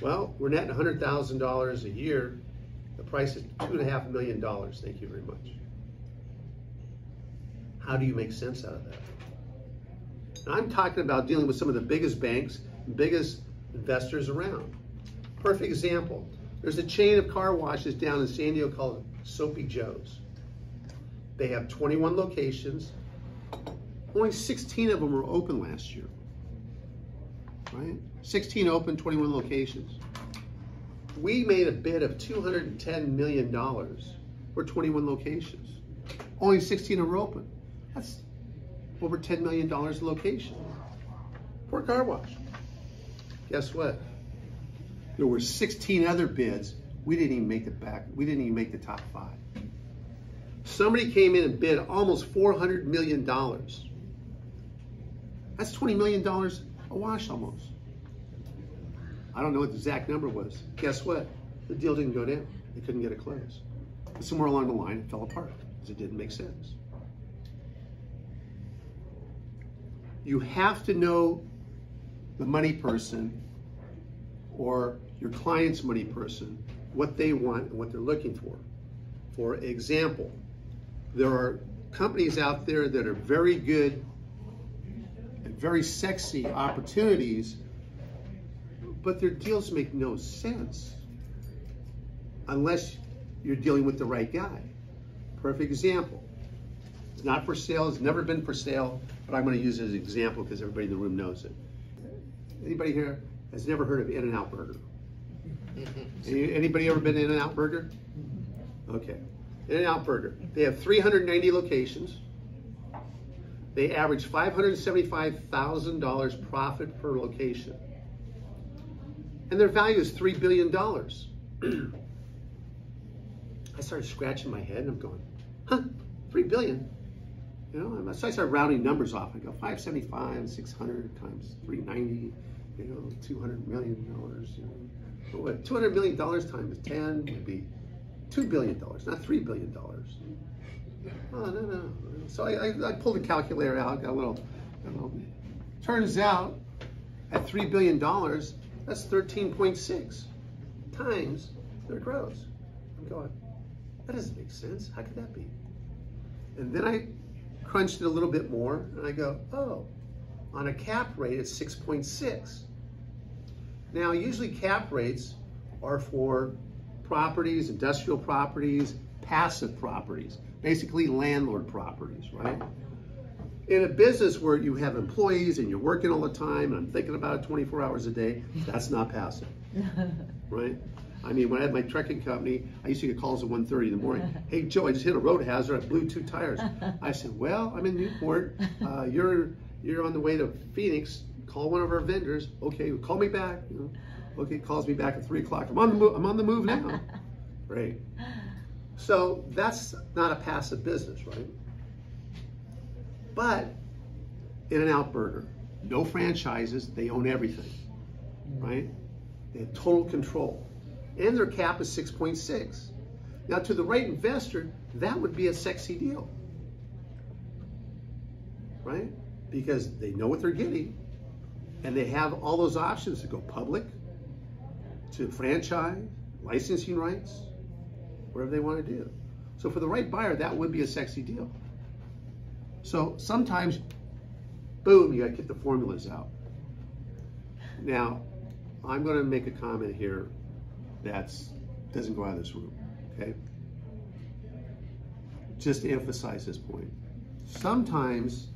S1: Well, we're netting $100,000 a year. The price is $2.5 million. Thank you very much. How do you make sense out of that? Now, I'm talking about dealing with some of the biggest banks, biggest investors around. Perfect example. There's a chain of car washes down in San Diego called Soapy Joe's. They have 21 locations. Only 16 of them were open last year. Right? 16 open, 21 locations. We made a bid of $210 million for 21 locations. Only 16 are open. That's over $10 million a location for a car wash. Guess what? There were 16 other bids. We didn't even make it back. We didn't even make the top 5. Somebody came in and bid almost $400 million. That's $20 million a wash almost. I don't know what the exact number was. Guess what? The deal didn't go down. They couldn't get it closed. But somewhere along the line, it fell apart because it didn't make sense. You have to know the money person or your client's money person, what they want and what they're looking for. For example, there are companies out there that are very good and very sexy opportunities, but their deals make no sense unless you're dealing with the right guy. Perfect example. It's not for sale, it's never been for sale, but I'm going to use it as an example because everybody in the room knows it. Anybody here has never heard of In-N-Out Burger? Anybody ever been to In-N-Out Burger? Okay. In-N-Out Burger. They have 390 locations. They average $575,000 profit per location. And their value is $3 billion. I started scratching my head and I'm going, huh, $3 billion? You know, so I started rounding numbers off. I go 575, 600 times 390, you know, $200 million. You know, what, $200 million times 10 would be $2 billion, not $3 billion. Oh, no. So I pulled the calculator out, got a little, turns out at $3 billion, that's 13.6 times their gross. I'm going, that doesn't make sense. How could that be? And then I crunched it a little bit more and I go, oh, on a cap rate, it's 6.6. Now, usually cap rates are for properties, industrial properties, passive properties, basically landlord properties, right? In a business where you have employees and you're working all the time and I'm thinking about it 24 hours a day, that's not passive, right? I mean, when I had my trucking company, I used to get calls at 1:30 in the morning. Hey, Joe, I just hit a road hazard. I blew 2 tires. I said, well, I'm in Newport. You're on the way to Phoenix. Call one of our vendors. Okay, call me back. You know. Okay, calls me back at 3 o'clock. I'm on the move now. Great. So that's not a passive business, right? But In-N-Out Burger, no franchises. They own everything, right? They have total control. And their cap is 6.6. Now, to the right investor, that would be a sexy deal, right? Because they know what they're getting, and they have all those options to go public, to franchise, licensing rights, whatever they want to do. So for the right buyer, that would be a sexy deal. So sometimes, boom, you got to get the formulas out. Now, I'm going to make a comment here that doesn't go out of this room, okay? Just to emphasize this point. Sometimes,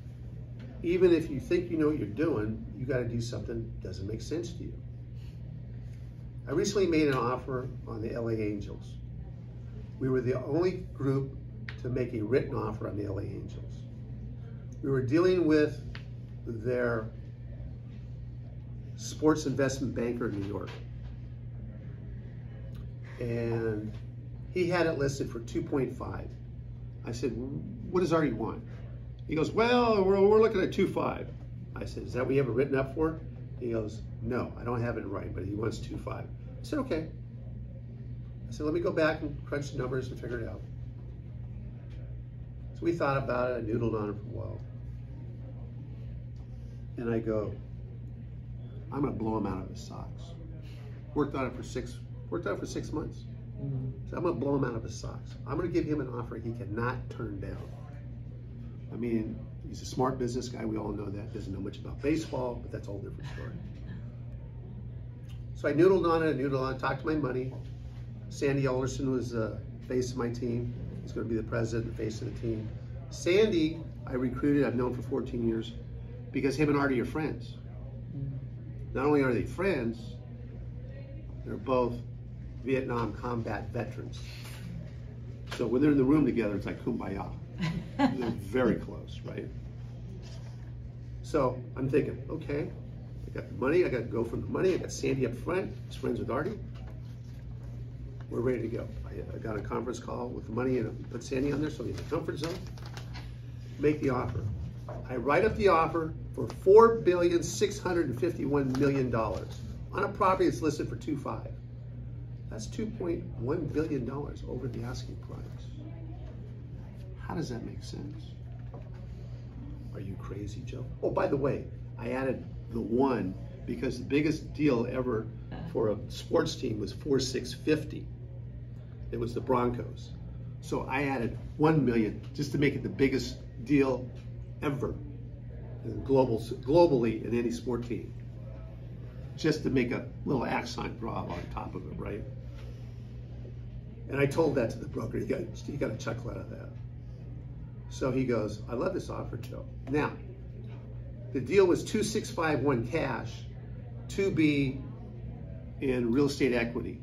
S1: even if you think you know what you're doing, you got to do something that doesn't make sense to you. I recently made an offer on the LA Angels. We were the only group to make a written offer on the LA Angels. We were dealing with their sports investment banker in New York. And he had it listed for 2.5. I said, what does Artie want? He goes, well, we're looking at 2.5. I said, is that what you have it written up for? He goes, no, I don't have it in writing, but he wants 2.5. I said, okay. I said, let me go back and crunch the numbers and figure it out. So we thought about it, I noodled on it for a while. And I go, I'm gonna blow him out of his socks. Worked on it for 6 months. So I'm gonna blow him out of his socks. I'm gonna give him an offer he cannot turn down. I mean, he's a smart business guy, we all know that. Doesn't know much about baseball, but that's a whole different story. So I noodled on it, talked to my money. Sandy Alderson was the face of my team. He's gonna be the president and face of the team. Sandy, I recruited, I've known for 14 years, because him and Artie are friends. Not only are they friends, they're both Vietnam combat veterans. So when they're in the room together, it's like kumbaya. They're very close, right? So I'm thinking, okay, I got the money, I got to go from the money, I got Sandy up front, he's friends with Artie. We're ready to go. I got a conference call with the money and put Sandy on there so he's in the comfort zone. Make the offer. I write up the offer for $4.651 billion on a property that's listed for 2.5. That's $2.1 billion over the asking price. How does that make sense? Are you crazy, Joe? Oh, by the way, I added the 1 because the biggest deal ever for a sports team was 4.650. It was the Broncos. So I added 1 million just to make it the biggest deal ever globally in any sport team. Just to make a little accent drop on top of it, right? And I told that to the broker. He got a chuckle out of that. So he goes, I love this offer, Joe. Now, the deal was 2.651 cash, 2B in real estate equity.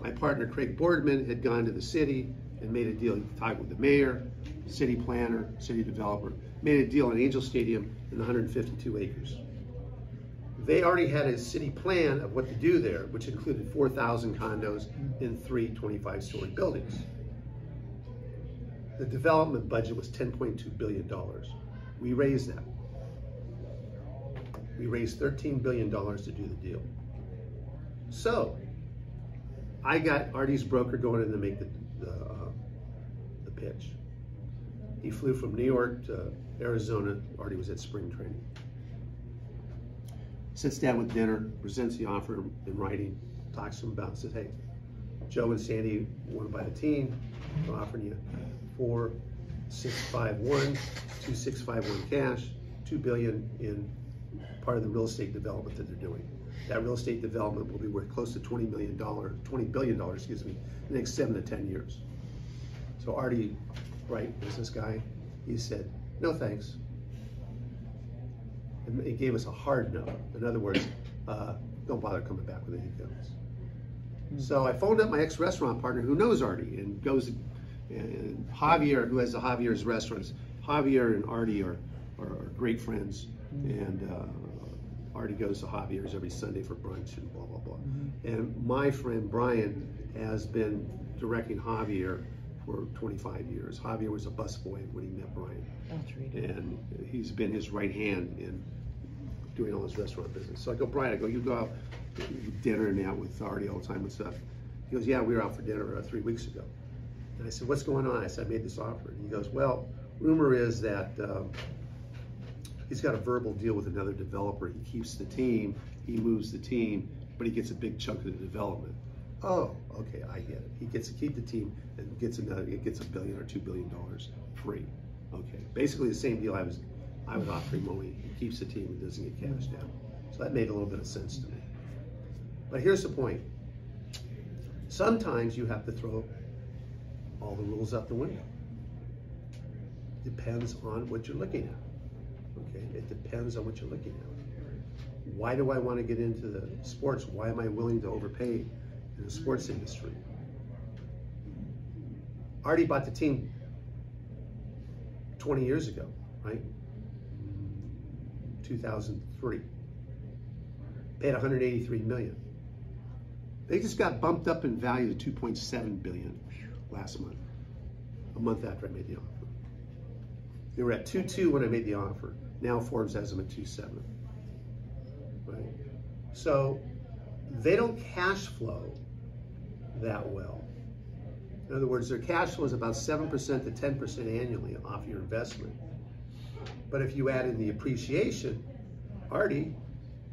S1: My partner, Craig Boardman, had gone to the city and made a deal. He talked with the mayor, city planner, city developer, made a deal on Angel Stadium in 152 acres. They already had a city plan of what to do there, which included 4,000 condos in 3 25-story buildings. The development budget was $10.2 billion. We raised that. We raised $13 billion to do the deal. So, I got Artie's broker going in to make the pitch. He flew from New York to Arizona. Artie was at spring training. Sits down with dinner, presents the offer in writing, talks to him about it, says, hey, Joe and Sandy want to buy the team. We're offering you 4.651, 2.651 cash, $2 billion in part of the real estate development that they're doing. That real estate development will be worth close to $20 billion, excuse me, in the next 7 to 10 years. So Artie, right, business guy, he said, no thanks. And he gave us a hard no. In other words, don't bother coming back with anything else. So I phoned up my ex-restaurant partner who knows Artie and goes, and Javier, who has the Javier's restaurants. Javier and Artie are great friends. And Artie goes to Javier's every Sunday for brunch and blah, blah, blah. And my friend Brian has been directing Javier for 25 years. Javier was a busboy when he met Brian. And he's been his right hand in doing all his restaurant business. So I go, Brian, you go out to dinner and out with Artie all the time and stuff. He goes, yeah, we were out for dinner 3 weeks ago. And I said, what's going on? I said, I made this offer. And he goes, well, rumor is that he's got a verbal deal with another developer. He keeps the team, he moves the team, but he gets a big chunk of the development. Oh, okay, I get it. He gets to keep the team and gets $1 billion or $2 billion free. Okay, basically the same deal I was offering when he keeps the team and doesn't get cashed out. So that made a little bit of sense to me. But here's the point. Sometimes you have to throw all the rules out the window. Depends on what you're looking at. Okay, it depends on what you're looking at. Why do I want to get into the sports? Why am I willing to overpay in the sports industry? Artie bought the team 20 years ago, right? 2003. Paid $183 million. They just got bumped up in value to $2.7 billion last month, a month after I made the offer. They were at 2.2 when I made the offer. Now Forbes has them at 2.7. Right? So they don't cash flow that well. In other words, their cash flow is about 7% to 10% annually off your investment. But if you add in the appreciation, Artie,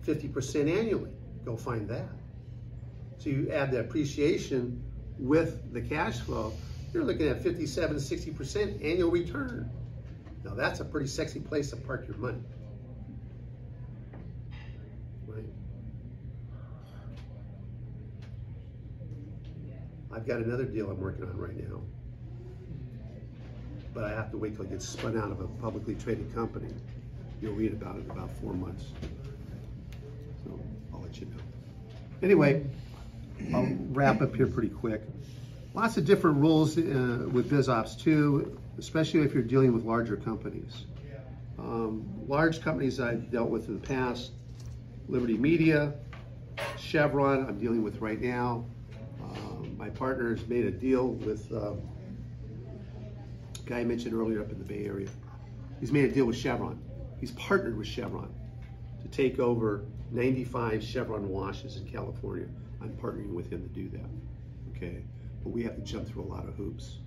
S1: 50% annually. Go find that. So you add the appreciation with the cash flow, you're looking at 57 to 60% annual return. Now that's a pretty sexy place to park your money. Right? I've got another deal I'm working on right now, but I have to wait till it gets spun out of a publicly traded company. You'll read about it in about 4 months. So I'll let you know. Anyway, I'll wrap up here pretty quick. Lots of different rules with BizOps too, especially if you're dealing with larger companies. Large companies I've dealt with in the past, Liberty Media, Chevron, I'm dealing with right now. My partner's made a deal with a guy I mentioned earlier up in the Bay Area. He's made a deal with Chevron. He's partnered with Chevron to take over 95 Chevron washes in California. I'm partnering with him to do that, okay? But we have to jump through a lot of hoops.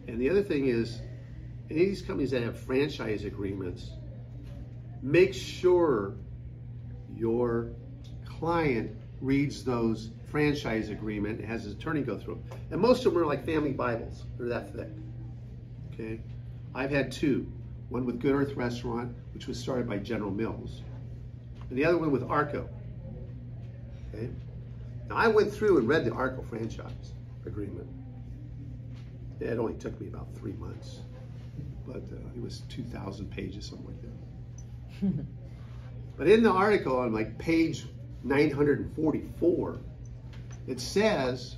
S1: And the other thing is, any of these companies that have franchise agreements, make sure your client reads those franchise agreement and has his attorney go through them. And most of them are like family Bibles. They're that thick, okay? I've had two. One with Good Earth Restaurant, which was started by General Mills, and the other one with ARCO, okay? Now I went through and read the ARCO franchise agreement. It only took me about 3 months, but it was 2,000 pages, something like that. But in the article on like page 944, it says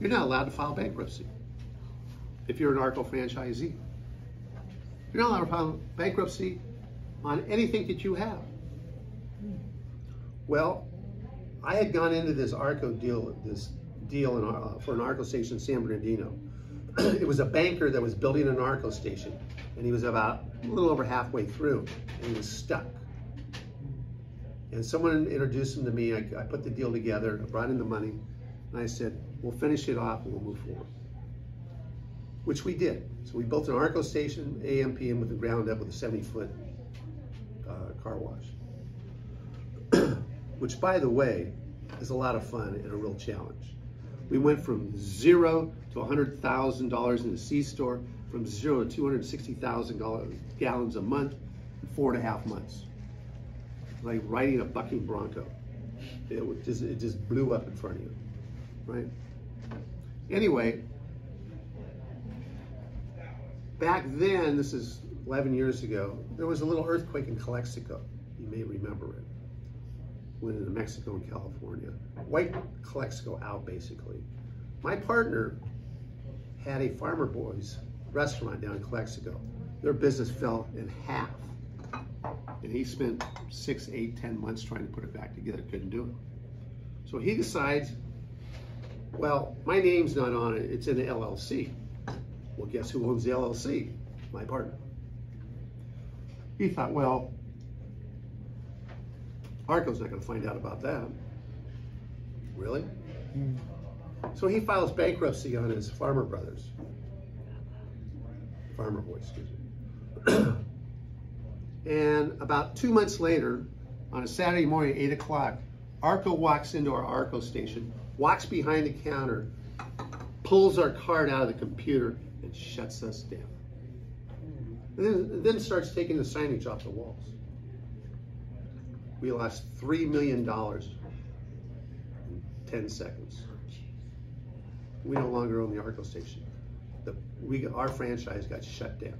S1: you're not allowed to file bankruptcy if you're an ARCO franchisee. You're not allowed to file bankruptcy on anything that you have. Well, I had gone into this ARCO deal, for an ARCO station in San Bernardino. It was a banker that was building an ARCO station, and he was about a little over halfway through, and he was stuck. And someone introduced him to me. I put the deal together, I brought in the money, and I said, we'll finish it off and we'll move forward. Which we did. So we built an ARCO station, AM, PM, with the ground up with a 70-foot car wash. Which, by the way, is a lot of fun and a real challenge. We went from $0 to $100,000 in the C-store, from 0 to 260,000 gallons a month in 4.5 months. Like riding a bucking bronco. It just blew up in front of you, right? Anyway, back then, this is 11 years ago, there was a little earthquake in Calexico. You may remember it. Went into Mexico and California. Wiped Calexico out, basically. My partner had a Farmer Boys restaurant down in Calexico. Their business fell in half. And he spent 6, 8, 10 months trying to put it back together, couldn't do it. So he decides, well, my name's not on it, it's in the LLC. Well, guess who owns the LLC? My partner. He thought, well, ARCO's not gonna find out about that. Really? So he files bankruptcy on his Farmer Boys, excuse me. And about 2 months later, on a Saturday morning at 8 o'clock, ARCO walks into our ARCO station, walks behind the counter, pulls our card out of the computer, and shuts us down. And then starts taking the signage off the walls. We lost $3 million in 10 seconds. We no longer own the ARCO station. Our franchise got shut down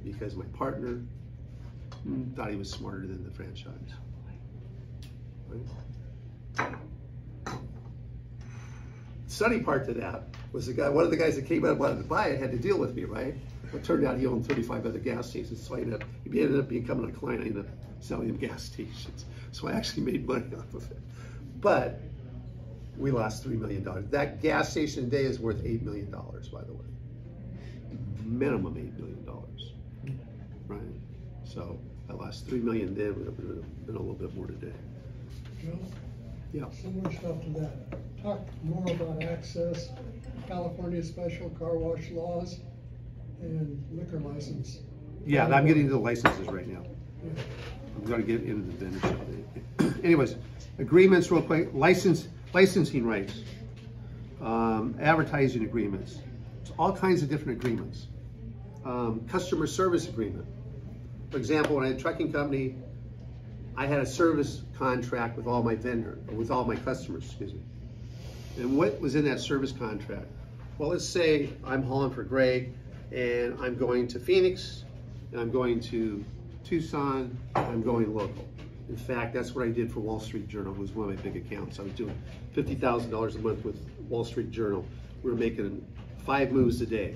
S1: because my partner thought he was smarter than the franchise. Right? Funny part to that was one of the guys that came out and wanted to buy it had to deal with me, right? It turned out he owned 35 other gas stations, so he ended up becoming a client. I ended up selling him gas stations. So I actually made money off of it. But we lost $3 million. That gas station today is worth $8 million, by the way. Minimum $8 million, right? So I lost $3 million then, would have been a little bit more today.
S3: Joe?
S1: Yeah.
S3: Similar stuff to that. Talk more about access, California special car wash laws, and liquor license.
S1: Yeah, I'm getting into the licenses right now.
S3: Yeah.
S1: I'm going to get into the vendor. Anyways, agreements real quick. Licensing rights, advertising agreements, all kinds of different agreements. Customer service agreement. For example, when I had a trucking company, I had a service contract with all my customers, excuse me. And what was in that service contract? Well, let's say I'm hauling for Greg and I'm going to Phoenix and I'm going to Tucson, I'm going local. In fact, that's what I did for Wall Street Journal. It was one of my big accounts. I was doing $50,000 a month with Wall Street Journal. We were making 5 moves a day.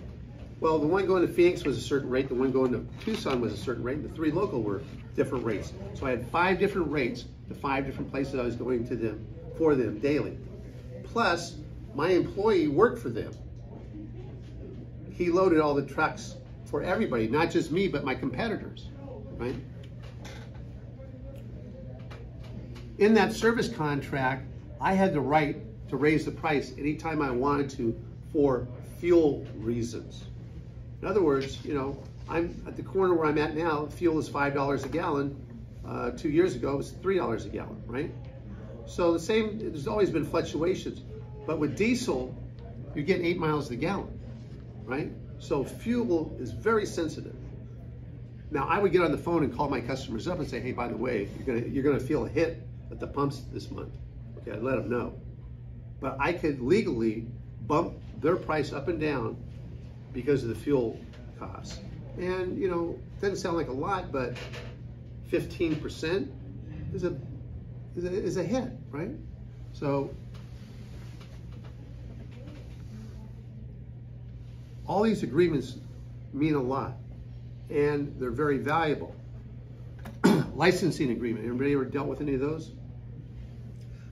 S1: Well, the one going to Phoenix was a certain rate, the one going to Tucson was a certain rate, and the 3 local were different rates. So I had 5 different rates to 5 different places I was going to for them daily. Plus, my employee worked for them. He loaded all the trucks for everybody, not just me, but my competitors, right? In that service contract, I had the right to raise the price anytime I wanted to for fuel reasons. In other words, I'm at the corner where I'm at now, fuel is $5 a gallon. 2 years ago, it was $3 a gallon, right? So there's always been fluctuations. But with diesel, you're getting 8 miles a gallon, right? So fuel is very sensitive. Now, I would get on the phone and call my customers up and say, hey, by the way, you're gonna feel a hit at the pumps this month. Okay, I'd let them know. But I could legally bump their price up and down because of the fuel costs. And it doesn't sound like a lot, but 15% is a hit, right? So all these agreements mean a lot, and they're very valuable. Licensing agreement, anybody ever dealt with any of those?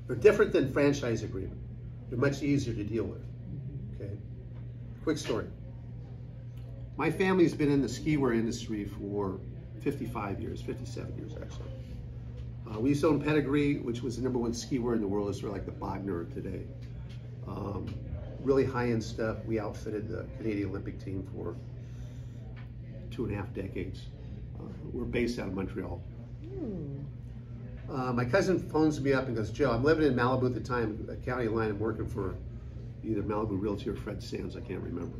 S1: They're different than franchise agreement. They're much easier to deal with, okay? Quick story. My family's been in the skiwear industry for 55 years, 57 years actually. We used to own Pedigree, which was the #1 skiwear in the world. It's sort of like the Bogner of today. Really high-end stuff. We outfitted the Canadian Olympic team for 2.5 decades. We're based out of Montreal. My cousin phones me up and goes, Joe, I'm living in Malibu at the time, a county line. I'm working for either Malibu Realty or Fred Sands, I can't remember.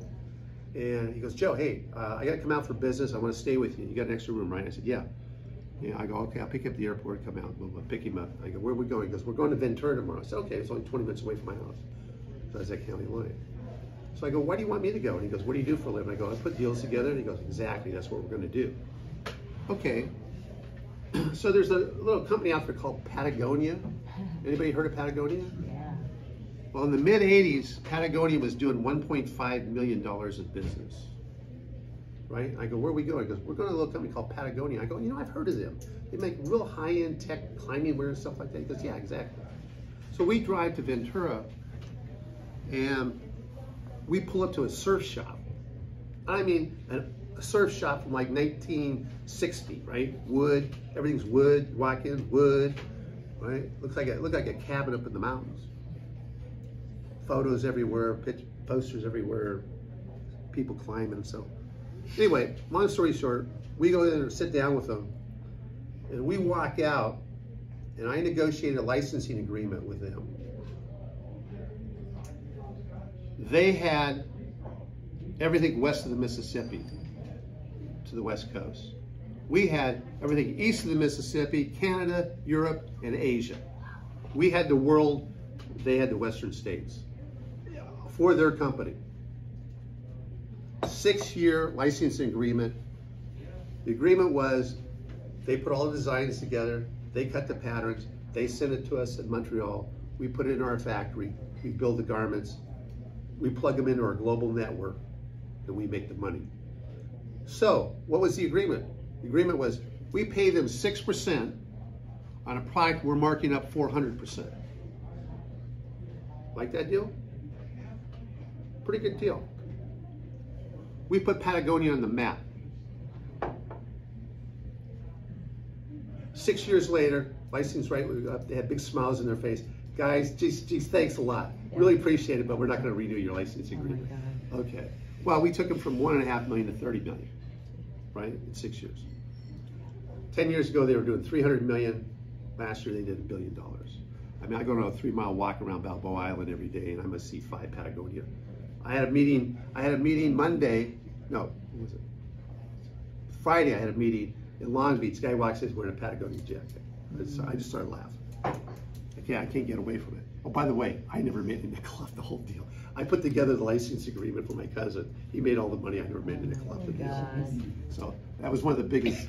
S1: And he goes, Joe, hey, I gotta come out for business. I wanna stay with you. You got an extra room, right? I said, yeah. Yeah, I go, okay, I'll pick you up at the airport, come out, we'll pick him up. I go, where are we going? He goes, we're going to Ventura tomorrow. I said, okay, it's only 20 minutes away from my house. So that's that county line. So I go, why do you want me to go? And he goes, what do you do for a living? I go, I put deals together. And he goes, exactly, that's what we're gonna do. Okay. So there's a little company out there called Patagonia. Anybody heard of Patagonia?
S2: Yeah.
S1: Well, in the mid-'80s, Patagonia was doing $1.5 million in business, right? I go, where are we going? He goes, we're going to a little company called Patagonia. I go, I've heard of them. They make real high-end tech climbing wear and stuff like that. He goes, yeah, exactly. So we drive to Ventura, and we pull up to a surf shop. I mean, a surf shop from like 1960, right? Wood, everything's wood. You walk in, wood, right? Looked like a cabin up in the mountains. Photos everywhere, posters everywhere, people climbing. So anyway, long story short, we go in and sit down with them, and we walk out, and I negotiated a licensing agreement with them. They had everything west of the Mississippi to the West Coast. We had everything east of the Mississippi, Canada, Europe, and Asia. We had the world, they had the Western states for their company. 6-year licensing agreement. The agreement was they put all the designs together, they cut the patterns, they sent it to us at Montreal, we put it in our factory, we build the garments, we plug them into our global network, and we make the money. So, what was the agreement? The agreement was we pay them 6% on a product we're marking up 400%. Like that deal? Pretty good deal. We put Patagonia on the map. 6 years later, license right, they had big smiles on their face. Guys, geez, thanks a lot. Really appreciate it, but we're not going to renew your license agreement.
S2: Oh my God.
S1: Okay. Well, we took them from $1.5 million to $30 million, right? In 6 years. 10 years ago, they were doing $300 million. Last year, they did $1 billion. I mean, I go on a 3-mile walk around Balboa Island every day, and I must see 5 Patagonia. I had a meeting Monday. No, what was it? Friday, I had a meeting in Long Beach. Guy walks in wearing a Patagonia jacket. I just started laughing. I can't get away from it. Oh, by the way, I never made a nickel off the whole deal. I put together the license agreement for my cousin. He made all the money. I never made a nickel off the deal. So that was one of the biggest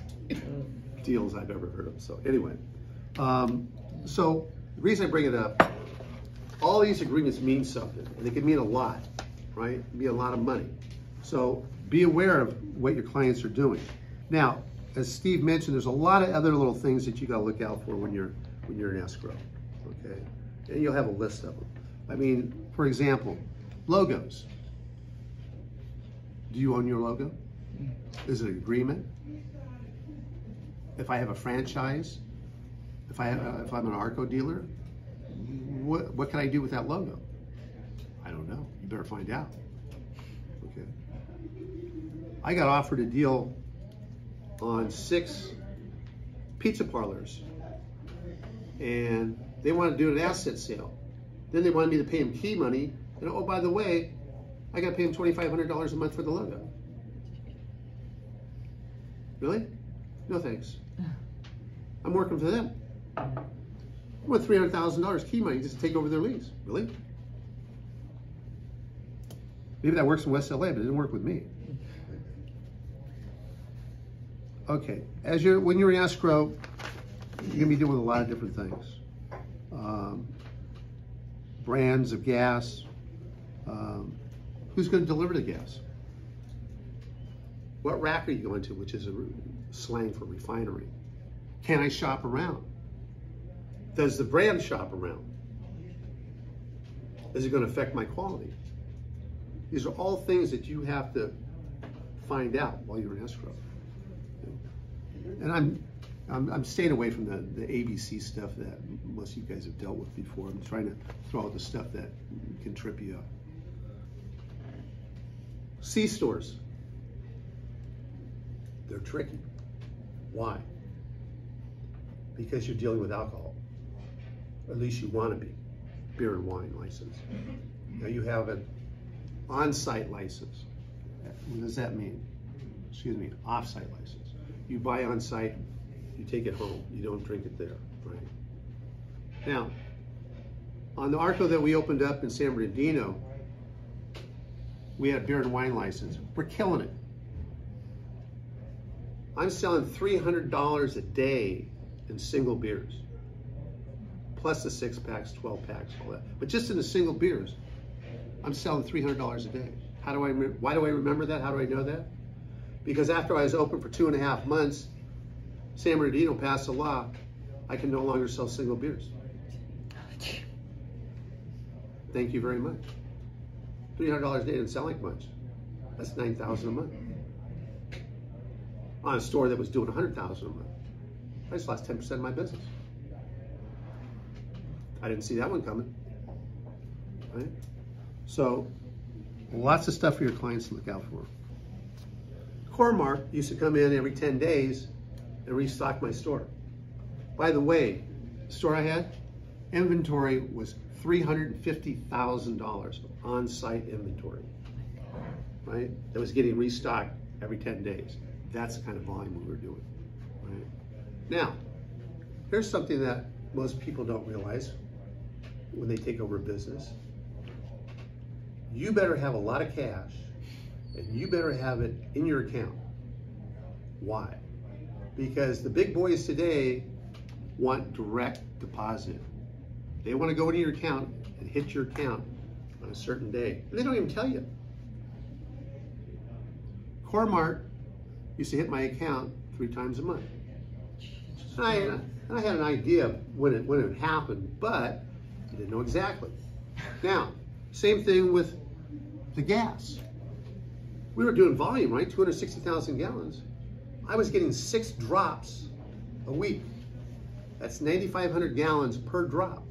S1: deals I've ever heard of. So anyway, so the reason I bring it up, all these agreements mean something, and they can mean a lot, right? It can mean a lot of money. So be aware of what your clients are doing. Now, as Steve mentioned, there's a lot of other little things that you got to look out for when you're in escrow, okay? And you'll have a list of them. I mean, for example, logos. Do you own your logo? Is it an agreement? If I have a franchise, if I'm an ARCO dealer, what can I do with that logo? I don't know. You better find out. Okay. I got offered a deal on 6 pizza parlors, and they wanted to do an asset sale. Then they wanted me to pay them key money, and oh, by the way, I got to pay them $2,500 a month for the logo. Really? No thanks. I'm working for them. I want $300,000 key money just to take over their lease. Really? Maybe that works in West LA, but it didn't work with me. Okay, when you're in escrow, you're gonna be dealing with a lot of different things. Brands of gas, who's gonna deliver the gas? What rack are you going to, which is a slang for refinery? Can I shop around? Does the brand shop around? Is it gonna affect my quality? These are all things that you have to find out while you're in escrow. And I'm staying away from the ABC stuff that most of you guys have dealt with before. I'm trying to throw out the stuff that can trip you up. C-stores. They're tricky. Why? Because you're dealing with alcohol. At least you want to be. Beer and wine license. Now you have an on-site license. What does that mean? Excuse me, off-site license. You buy on-site, you take it home. You don't drink it there, right? Now, on the ARCO that we opened up in San Bernardino, we had a beer and wine license. We're killing it. I'm selling $300 a day in single beers, plus the 6-packs, 12-packs, all that. But just in the single beers, I'm selling $300 a day. Why do I remember that? How do I know that? Because after I was open for 2.5 months, San Bernardino passed a law, I can no longer sell single beers. Thank you very much. $300 a day didn't sound like much. That's $9,000 a month. On a store that was doing $100,000 a month. I just lost 10% of my business. I didn't see that one coming. Right? So, lots of stuff for your clients to look out for. Core-Mark used to come in every 10 days and restock my store. By the way, store I had, inventory was $350,000 on-site inventory, right? That was getting restocked every 10 days. That's the kind of volume we were doing, right? Now, here's something that most people don't realize when they take over a business. You better have a lot of cash, and you better have it in your account. Why? Because the big boys today want direct deposit. They want to go into your account and hit your account on a certain day. And they don't even tell you. Core-Mart used to hit my account 3 times a month. I had an idea when it happened, but I didn't know exactly. Now, same thing with the gas. We were doing volume, right? 260,000 gallons. I was getting 6 drops a week. That's 9,500 gallons per drop.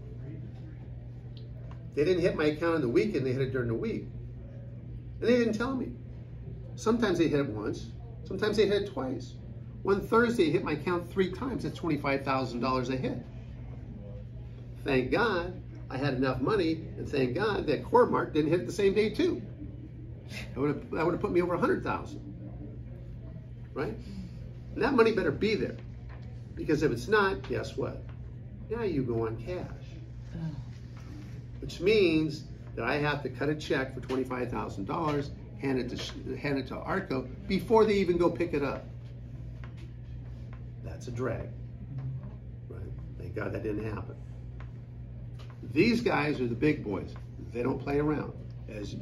S1: They didn't hit my account on the weekend, they hit it during the week. And they didn't tell me. Sometimes they hit it once, sometimes they hit it twice. One Thursday, it hit my account 3 times, that's $25,000 a hit. Thank God I had enough money, and thank God that Core-Mart didn't hit it the same day too. That would have put me over 100,000, right? And that money better be there, because if it's not, guess what? Now you go on cash, which means that I have to cut a check for $25,000, hand it to ARCO before they even go pick it up. That's a drag, right? Thank God that didn't happen. These guys are the big boys. They don't play around. As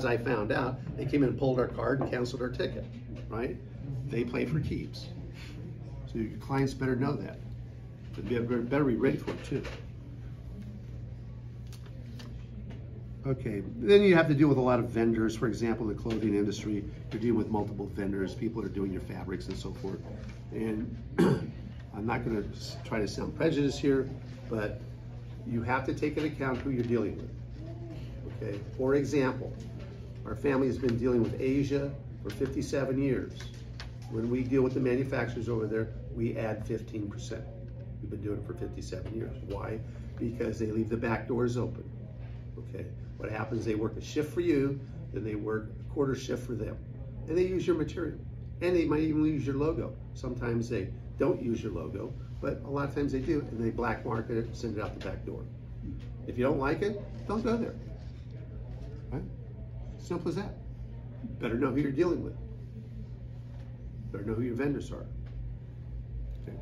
S1: I found out, they came in and pulled our card and canceled our ticket, right? They play for keeps. So your clients better know that. They better be ready for it too. Okay, then you have to deal with a lot of vendors. For example, in the clothing industry, you're dealing with multiple vendors. People are doing your fabrics and so forth. And I'm not going to try to sound prejudiced here, but you have to take into account who you're dealing with. Okay, for example, our family has been dealing with Asia for 57 years. When we deal with the manufacturers over there, we add 15%. We've been doing it for 57 years. Why? Because they leave the back doors open. Okay, what happens, they work a shift for you, then they work a quarter shift for them. And they use your material. And they might even use your logo. Sometimes they don't use your logo, but a lot of times they do, and they black market it and send it out the back door. If you don't like it, don't go there. Right? Simple as that. Better know who you're dealing with. Better know who your vendors are. Okay.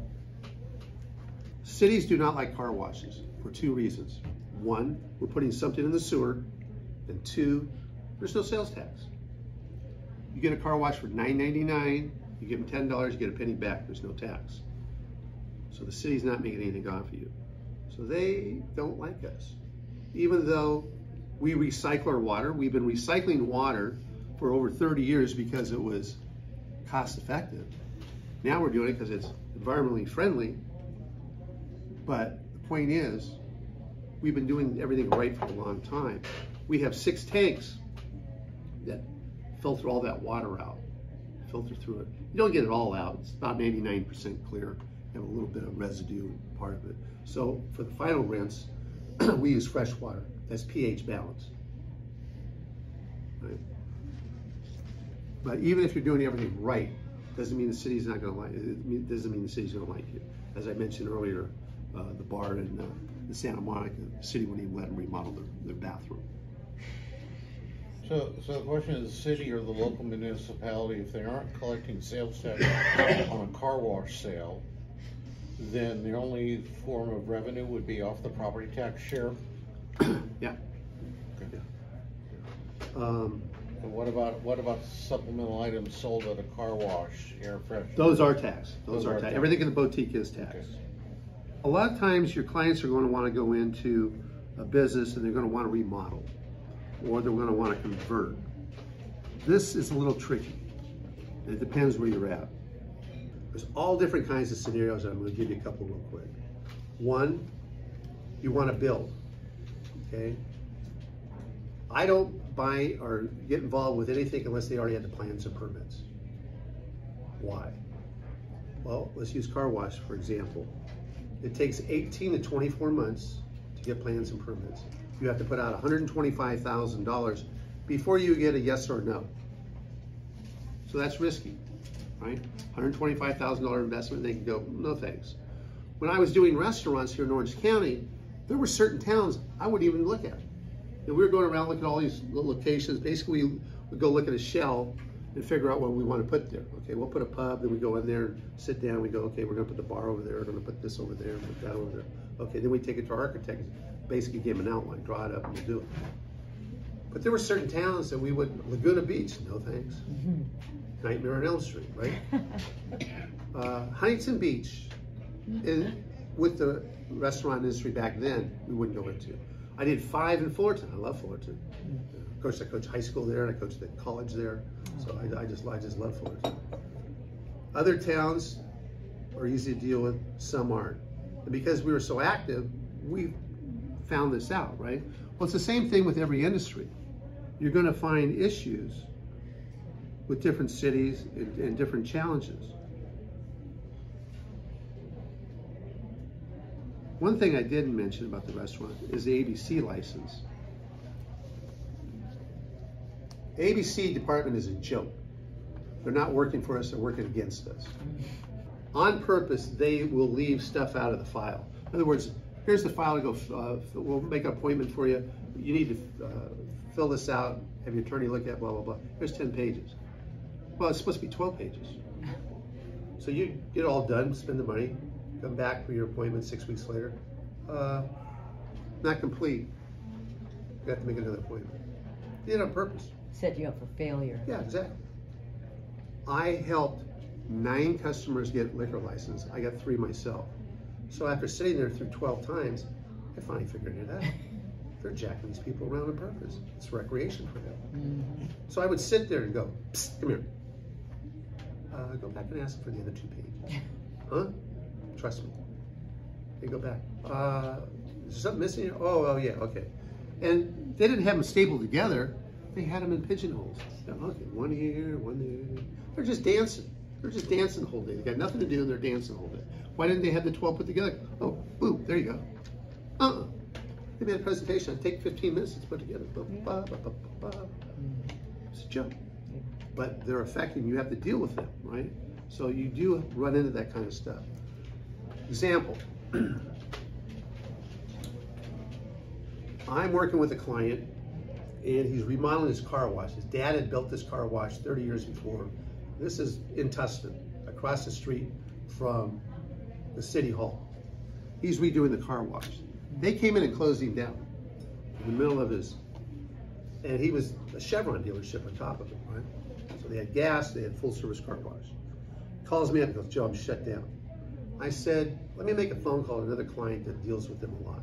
S1: Cities do not like car washes for 2 reasons. 1, we're putting something in the sewer, and 2, there's no sales tax. You get a car wash for $9.99, you give them $10, you get a penny back, there's no tax. So the city's not making anything off of you. So they don't like us. Even though we recycle our water, we've been recycling water for over 30 years because it was cost effective. Now we're doing it because it's environmentally friendly. But the point is, we've been doing everything right for a long time. We have 6 tanks that filter all that water out, filter through it. You don't get it all out. It's about 99% clear. You have a little bit of residue part of it. So for the final rinse, we use fresh water. That's pH balance. Right? But even if you're doing everything right, doesn't mean the city's not going to like it. Doesn't mean the city's going to like you. As I mentioned earlier, the bar in Santa Monica, the city wouldn't even let them remodel their bathroom.
S4: So the question is, the city or the local municipality, if they aren't collecting sales tax on a car wash sale, then the only form of revenue would be off the property tax share?
S1: Yeah.
S4: Okay.
S1: Yeah.
S4: And what about supplemental items sold at a car wash, air freshener?
S1: Those are taxed. Those are taxed. Everything in the boutique is taxed.
S4: Okay.
S1: A lot of times your clients are going to want to go into a business and they're going to want to remodel, or they're going to want to convert. This is a little tricky. It depends where you're at. There's all different kinds of scenarios. I'm going to give you a couple real quick. 1, you want to build, okay? I don't buy or get involved with anything unless they already had the plans and permits. Why? Well, let's use car wash, for example. It takes 18 to 24 months to get plans and permits. You have to put out $125,000 before you get a yes or no. So that's risky, right? $125,000 investment, they can go, no thanks. When I was doing restaurants here in Orange County, there were certain towns I wouldn't even look at. And we were going around looking at all these little locations. Basically, we would go look at a shell and figure out what we want to put there. Okay, we'll put a pub, then we go in there and sit down. We go, okay, we're gonna put the bar over there, we're gonna put this over there, put that over there. Okay, then we take it to our architect, basically give him an outline, draw it up, and we'll do it. But there were certain towns that we would, Laguna Beach, no thanks. Nightmare on Elm Street, right? Huntington Beach, with the restaurant industry back then, we wouldn't go into. I did 5 in Fullerton. I love Fullerton. Of course, I coached high school there, and I coached the college there. So I just love Fullerton. Other towns are easy to deal with, some aren't. And because we were so active, we found this out, right? Well, it's the same thing with every industry. You're gonna find issues with different cities and different challenges. One thing I didn't mention about the restaurant is the ABC license. ABC department is a joke. They're not working for us, they're working against us. On purpose, they will leave stuff out of the file. In other words, here's the file to go, we'll make an appointment for you. You need to fill this out, have your attorney look at, blah, blah, blah. Here's 10 pages. Well, it's supposed to be 12 pages. So you get it all done, spend the money, come back for your appointment 6 weeks later. Not complete. You have to make another appointment. Did it on purpose.
S2: Set you up for failure.
S1: Yeah, exactly. I helped 9 customers get liquor license. I got 3 myself. So after sitting there through 12 times, I finally figured it out. They're jacking these people around on purpose. It's recreation for them. So I would sit there and go, psst, come here. Go back and ask for the other 2 pages. Huh? Trust me. They go back. Is there something missing here? Oh, yeah, okay. And they didn't have them stapled together. They had them in pigeonholes. Okay, one here, one there. They're just dancing. They're just dancing the whole day. They got nothing to do and they're dancing the whole day. Why didn't they have the 12 put together? Oh, boom, there you go. They made a presentation. It'd take 15 minutes to put together. It's a joke. But they're affecting, you have to deal with them, right? So you do run into that kind of stuff. Example. I'm working with a client and he's remodeling his car wash. His dad had built this car wash 30 years before. This is in Tustin, across the street from the city hall. He's redoing the car wash. They came in and closed him down in the middle of his, and he was a Chevron dealership on top of it, right? So they had gas, they had full service car wash. Calls me up and goes, Joe, I'm shut down. I said, let me make a phone call to another client that deals with them a lot.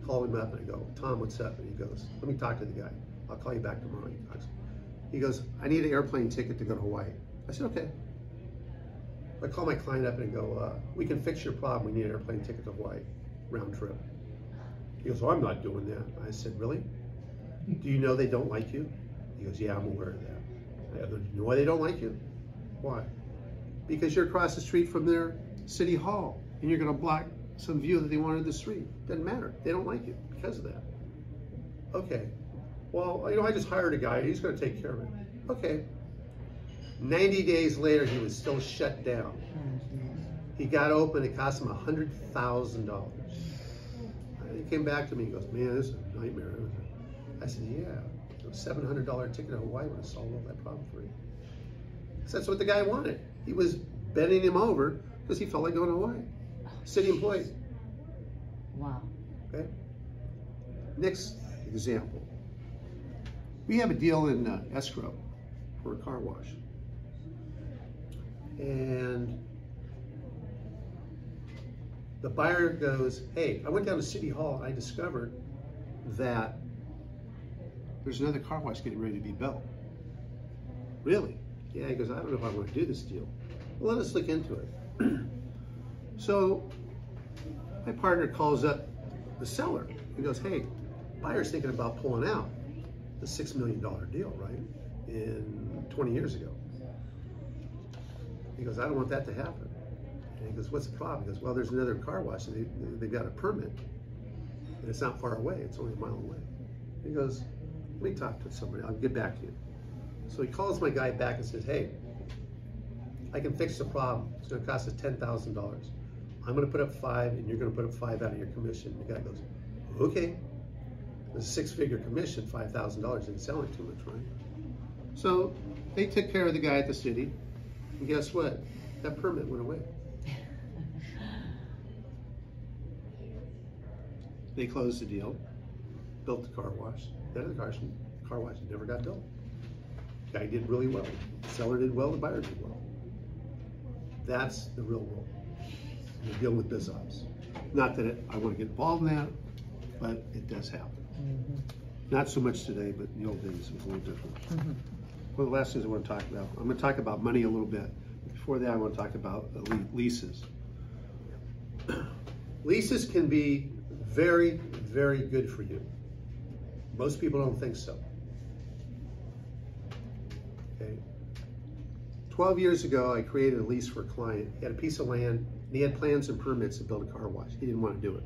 S1: Call him up and I go, Tom, what's up? And he goes, let me talk to the guy. I'll call you back tomorrow. He goes, I need an airplane ticket to go to Hawaii. I said, okay. I call my client up and I go, we can fix your problem. We need an airplane ticket to Hawaii, round trip. He goes, oh, I'm not doing that. I said, really? Do you know they don't like you? He goes, yeah, I'm aware of that. I go, do you know why they don't like you? Why? Because you're across the street from their city hall and you're gonna block some view that they wanted in the street. Doesn't matter, they don't like you because of that. Okay, well, you know, I just hired a guy, he's gonna take care of it. Okay, 90 days later, he was still shut down. He got open, it cost him $100,000. He came back to me, he goes, man, this is a nightmare. I said, yeah, a $700 ticket to Hawaii would have solved all that problem for you. So that's what the guy wanted. He was bending him over because he felt like going to Hawaii. City employee.
S2: Wow.
S1: Okay. Next example. We have a deal in escrow for a car wash. And the buyer goes, hey, I went down to City Hall and I discovered that there's another car wash getting ready to be built. Really? Yeah, he goes, I don't know if I want to do this deal. Well, let us look into it. So my partner calls up the seller. He goes, hey, buyer's thinking about pulling out the $6 million deal, right? In 20 years ago. He goes, I don't want that to happen. And he goes, what's the problem? He goes, well, there's another car wash, and they've got a permit, and it's not far away, it's only a mile away. He goes, let me talk to somebody, I'll get back to you. So he calls my guy back and says, hey, I can fix the problem. It's gonna cost us $10,000. I'm gonna put up 5, and you're gonna put up 5 out of your commission. The guy goes, okay. It's a 6-figure commission, $5,000 didn't sound like too much, right? So they took care of the guy at the city, and guess what? That permit went away. They closed the deal, built the car wash. Then the car wash never got built. Guy did really well. The seller did well, the buyer did well. That's the real world. You're dealing with biz ops. Not that I want to get involved in that, but it does happen.
S2: Mm-hmm.
S1: Not so much today, but in the old days it was a little different.
S2: Mm-hmm.
S1: One of the last things I want to talk about, I'm going to talk about money a little bit. Before that, I want to talk about leases. Leases can be very, very good for you. Most people don't think so. Okay. 12 years ago, I created a lease for a client. He had a piece of land, and he had plans and permits to build a car wash. He didn't want to do it.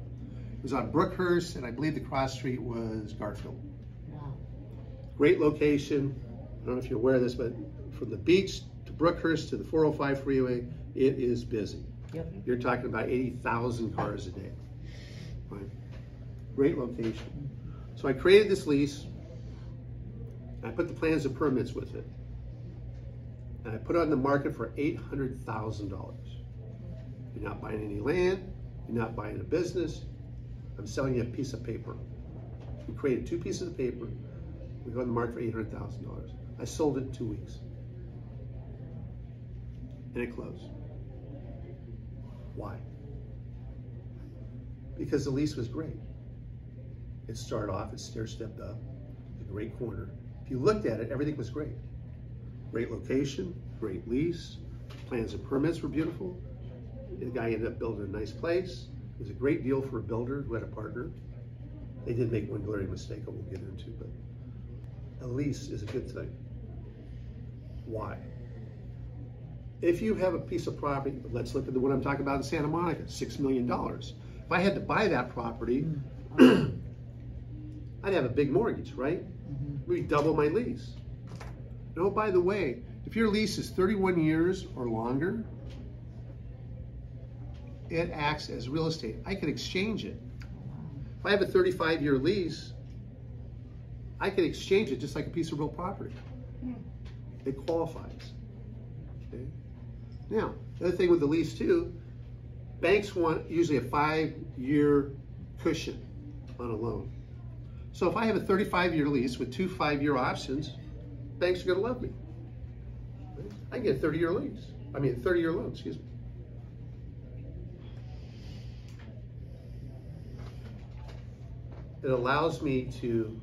S1: It was on Brookhurst, and I believe the cross street was Garfield.
S2: Wow.
S1: Great location. I don't know if you're aware of this, but from the beach to Brookhurst to the 405 freeway, it is busy.
S2: Yep.
S1: You're talking about 80,000 cars a day. Right? Great location. So I created this lease, and I put the plans and permits with it. And I put it on the market for $800,000. You're not buying any land, you're not buying a business, I'm selling you a piece of paper. We created 2 pieces of paper, we go on the market for $800,000. I sold it in 2 weeks. And it closed. Why? Because the lease was great. It started off, it stair-stepped up, a great corner. If you looked at it, everything was great. Great location, great lease, plans and permits were beautiful. The guy ended up building a nice place. It was a great deal for a builder who had a partner. They did make one glaring mistake I won't get into, but a lease is a good thing. Why? If you have a piece of property, let's look at the one I'm talking about in Santa Monica, $6 million. If I had to buy that property, I'd have a big mortgage, right? We'd double my lease. And oh, by the way, if your lease is 31 years or longer, it acts as real estate. I could exchange it. If I have a 35-year lease, I could exchange it just like a piece of real property. It qualifies. Okay? Now, the other thing with the lease too, banks want usually a 5-year cushion on a loan. So if I have a 35-year lease with 2 5-year options, banks are going to love me. I can get a 30-year lease. I mean, a 30-year loan, excuse me. It allows me to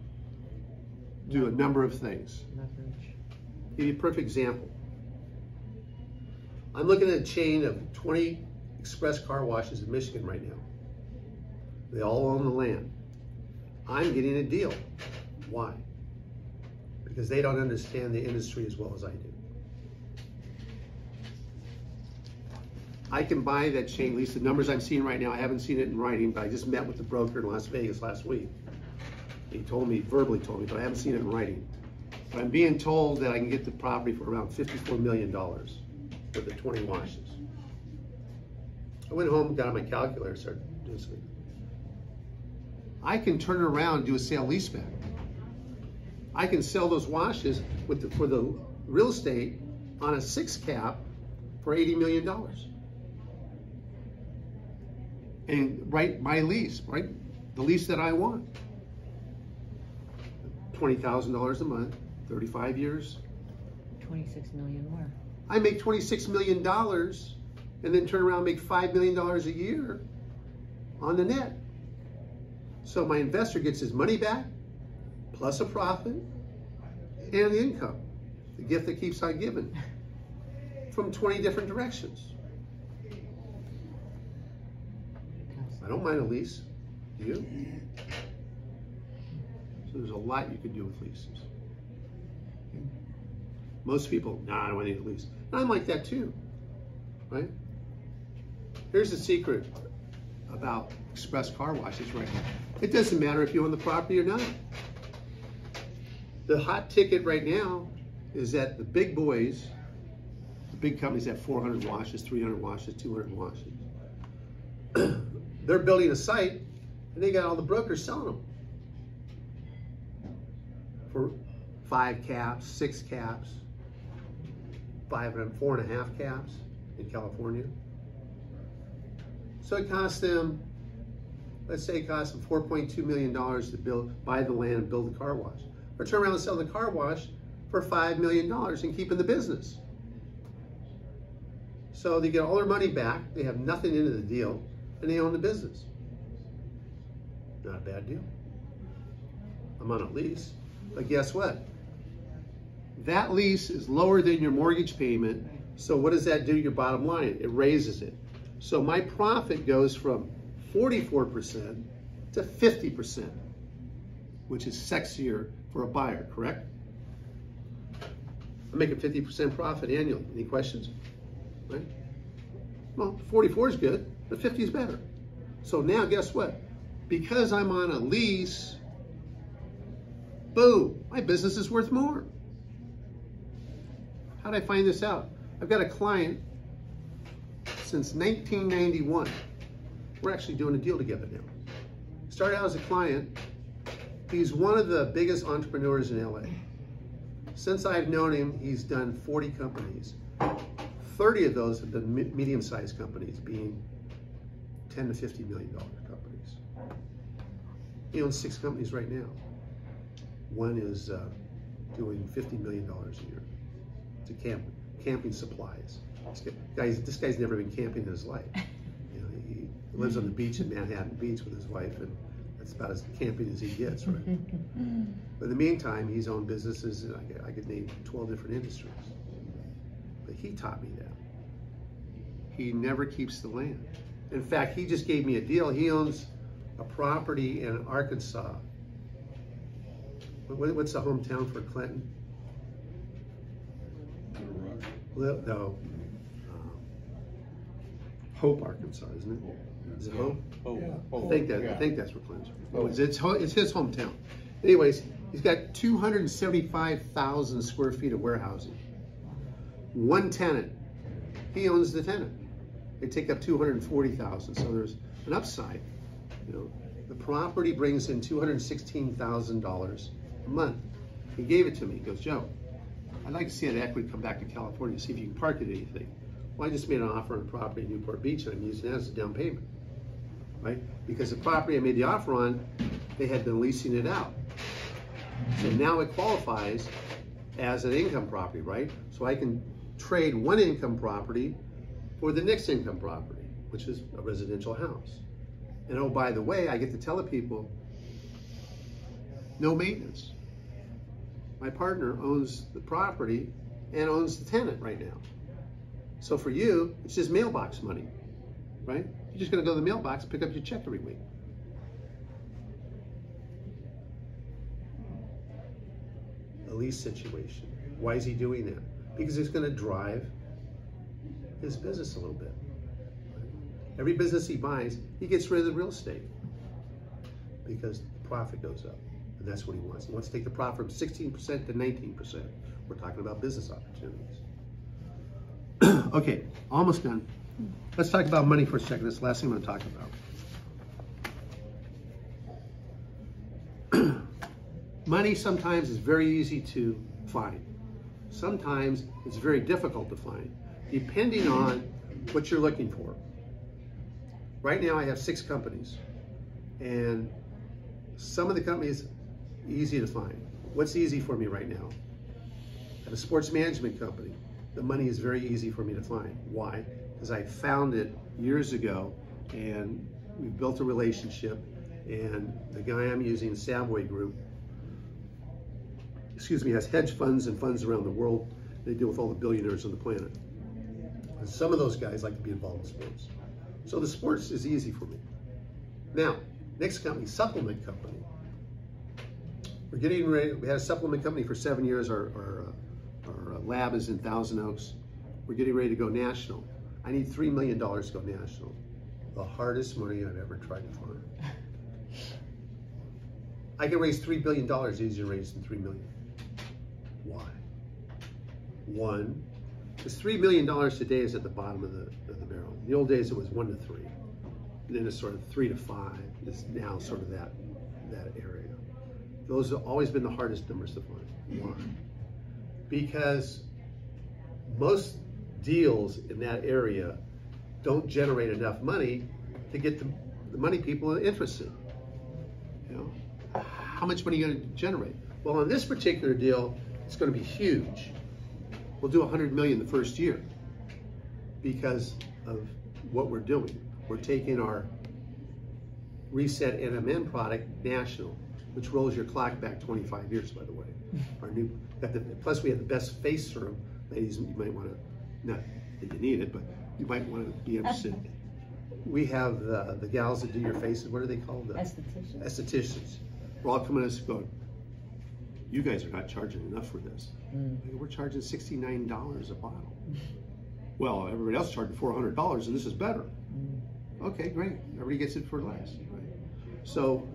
S1: do a number of things.
S2: Leverage.
S1: Give you a perfect example. I'm looking at a chain of 20 express car washes in Michigan right now. They all own the land. I'm getting a deal. Why? Because they don't understand the industry as well as I do. I can buy that chain lease. The numbers I'm seeing right now, I haven't seen it in writing, but I just met with the broker in Las Vegas last week. He told me, verbally told me, but I haven't seen it in writing. But I'm being told that I can get the property for around $54 million for the 20 washes. I went home, got on my calculator, started doing something. I can turn it around and do a sale leaseback. I can sell those washes for the real estate on a 6 cap for $80 million. And write my lease, right? The lease that I want. $20,000 a month, 35 years.
S2: 26 million more.
S1: I make $26 million and then turn around and make $5 million a year on the net. So my investor gets his money back, plus a profit, and the income, the gift that keeps on giving, from 20 different directions. I don't mind a lease. Do you? So there's a lot you can do with leases. Most people, nah, I don't want to need a lease. And I'm like that too, right? Here's the secret about express car washes right now. It doesn't matter if you own the property or not. The hot ticket right now is that the big boys, the big companies have 400 washes, 300 washes, 200 washes. They're building a site and they got all the brokers selling them for 5 caps, 6 caps, 4.5 caps in California. So it costs them, let's say it costs them $4.2 million to buy the land and build the car wash. Or turn around and sell the car wash for $5 million and keep in the business. So they get all their money back, they have nothing into the deal, and they own the business. Not a bad deal. I'm on a lease, but guess what? That lease is lower than your mortgage payment, so what does that do to your bottom line? It raises it. So my profit goes from 44% to 50%, which is sexier for a buyer, correct? I'm making 50% profit annually. Any questions? Right? Well, 44 is good, but 50 is better. So now guess what? Because I'm on a lease, boom, my business is worth more. How did I find this out? I've got a client since 1991. We're actually doing a deal together now. Started out as a client. He's one of the biggest entrepreneurs in LA. Since I've known him, he's done 40 companies. 30 of those have been medium-sized companies, being $10 to $50 million companies. He owns 6 companies right now. One is doing $50 million a year. It's a camping supplies. This guy's never been camping in his life. You know, he lives on the beach in Manhattan Beach with his wife, and that's about as camping as he gets, right? But in the meantime, he's owned businesses, and I could name 12 different industries. But he taught me that. He never keeps the land. In fact, he just gave me a deal. He owns a property in Arkansas. What's the hometown for Clinton? No. Hope, Arkansas, isn't it? Is it Hope?
S4: Oh,
S3: Yeah.
S4: oh,
S1: I think that's where Clinton's from. It's his hometown. Anyways, he's got 275,000 square feet of warehousing. One tenant. He owns the tenant. They take up 240,000, so there's an upside. You know, the property brings in $216,000 a month. He gave it to me. He goes, Joe, I'd like to see that equity come back to California, see if you can park it anything. Well, I just made an offer on a property in Newport Beach, and I'm using that as a down payment, right? Because the property I made the offer on, they had been leasing it out. So now it qualifies as an income property, right? So I can trade one income property for the next income property, which is a residential house. And oh, by the way, I get to tell the people, no maintenance. My partner owns the property and owns the tenant right now. So for you, it's just mailbox money, right? You're just gonna go to the mailbox and pick up your check every week. A lease situation. Why is he doing that? Because it's gonna drive his business a little bit. Every business he buys, he gets rid of the real estate because the profit goes up. And that's what he wants. He wants to take the profit from 16% to 19%. We're talking about business opportunities. Okay, almost done. Let's talk about money for a second. That's the last thing I'm going to talk about. Money sometimes is very easy to find. Sometimes it's very difficult to find, depending on what you're looking for. Right now I have 6 companies, and some of the companies easy to find. What's easy for me right now? I have a sports management company. The money is very easy for me to find. Why? Because I found it years ago, and we built a relationship, and the guy I'm using, Savoy Group, has hedge funds and funds around the world. They deal with all the billionaires on the planet. And some of those guys like to be involved in sports. So the sports is easy for me. Now, next company, supplement company. We're getting ready. We had a supplement company for 7 years. Our lab is in Thousand Oaks. We're getting ready to go national. I need $3 million to go national. The hardest money I've ever tried to find. I can raise $3 billion easier to raise than $3 million. Why? One, because $3 million today is at the bottom of the barrel. In the old days it was 1 to 3. And then it's sort of 3 to 5. It's now sort of that area. Those have always been the hardest numbers to find. Why? Because most deals in that area don't generate enough money to get the money people are interested. You know, how much money are you going to generate? Well, on this particular deal, it's going to be huge. We'll do 100 million the first year because of what we're doing. We're taking our Reset NMN product national, which rolls your clock back 25 years, by the way. Our new, plus we have the best face serum. Ladies, you might want to, not that you need it, but you might want to be interested. We have the gals that do your faces, what are they called?
S2: Estheticians.
S1: Estheticians. We're all coming to us going, you guys are not charging enough for this. We're charging $69 a bottle. Well, everybody else charging $400 and this is better. Okay, great. Everybody gets it for less. Right? So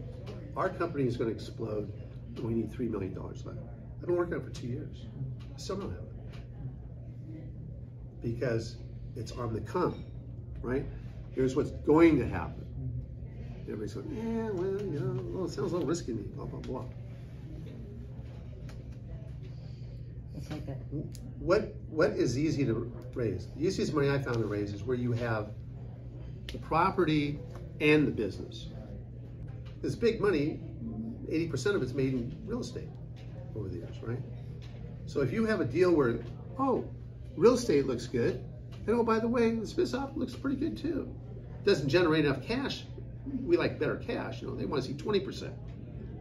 S1: our company is going to explode and we need $3 million left. I've been working on it for 2 years. I still don't have it. Because it's on the come, right? Here's what's going to happen. Everybody's going, yeah, well, you know, well, it sounds a little risky to me, blah, blah, blah.
S2: It's like that.
S1: What is easy to raise? The easiest money I found to raise is where you have the property and the business. This big money, 80% of it's made in real estate over the years, right? So if you have a deal where, oh, real estate looks good, and oh, by the way, this business looks pretty good too. Doesn't generate enough cash. We like better cash, you know, they want to see 20%,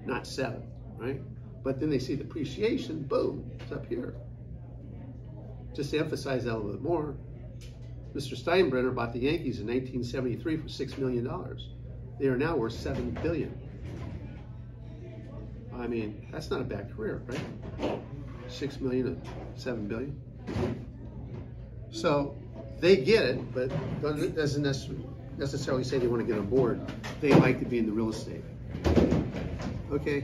S1: not 7, right? But then they see the appreciation, boom, it's up here. Just to emphasize that a little bit more, Mr. Steinbrenner bought the Yankees in 1973 for $6 million. They are now worth $7 billion. I mean, that's not a bad career, right? 6 million and 7 billion. So they get it, but doesn't necessarily say they want to get on board. They like to be in the real estate. Okay,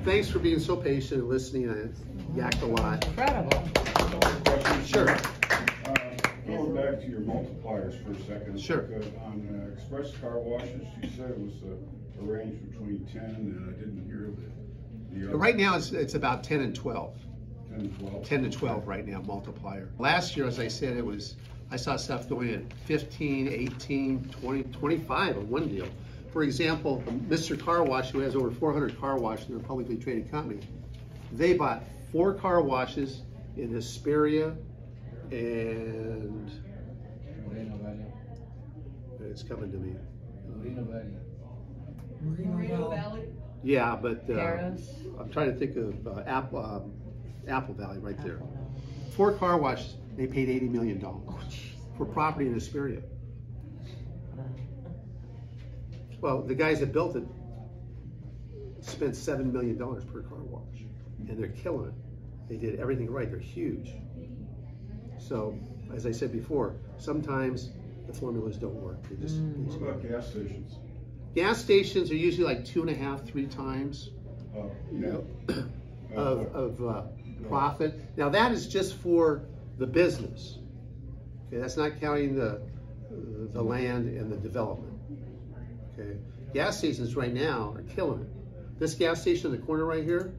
S1: thanks for being so patient and listening. I yacked a lot.
S2: Incredible.
S1: Sure.
S5: Going back to your multipliers for a second.
S1: Sure.
S5: Because on express car washes, you said it was a range between 10, and I didn't hear the other.
S1: Right now it's about 10 and 12.
S5: 10 to 12.
S1: 10 to 12 right now, multiplier. Last year, as I said, I saw stuff going at 15, 18, 20, 25 on one deal. For example, Mr. Car Wash, who has over 400 car washes, they're a publicly traded company, they bought 4 car washes in Hesperia and it's coming to me.
S3: Merino Valley.
S1: Yeah, but
S2: Paris.
S1: I'm trying to think of Apple Valley right there. 4 car washes, they paid $80 million for property in Hesperia. Well, the guys that built it spent $7 million per car wash, and they're killing it. They did everything right. They're huge. So, as I said before, sometimes the formulas don't work. They just.
S5: What about gas stations?
S1: Gas stations are usually like 2.5, 3 times of profit. Now that is just for the business. Okay, that's not counting the land and the development. Okay, gas stations right now are killing it. This gas station in the corner right here,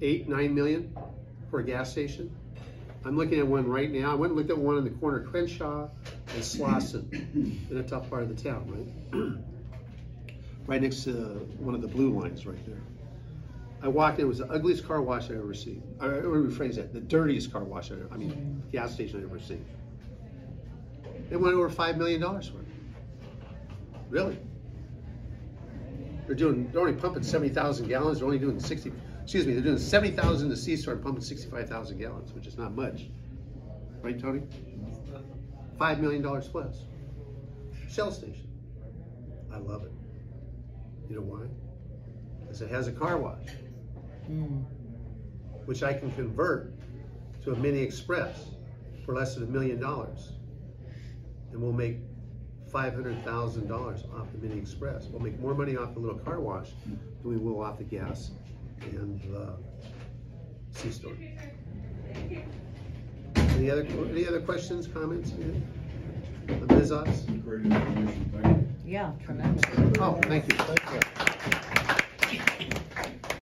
S1: 8, 9 million for a gas station. I'm looking at one right now. I went and looked at one in the corner of Crenshaw and Slauson in a tough part of the town, right? Right next to one of the blue lines right there. I walked in, it was the ugliest car wash I've ever seen. Let me rephrase that, the dirtiest car wash gas station I've ever seen. They went over $5 million for it. Really? They're only pumping 70,000 gallons, they're only doing they're doing 70,000 in the C-store and pumping 65,000 gallons, which is not much. Right, Tony? $5 million plus. Shell station. I love it. You know why? Because it has a car wash, which I can convert to a mini express for less than $1 million. and we'll make $500,000 off the Mini Express. We'll make more money off the little car wash than we will off the gas and the C-store. Any other questions, comments? Ms. Ops?
S5: Great information, thank you.
S2: Yeah, tremendous.
S1: Oh, thank you.
S4: Thank you.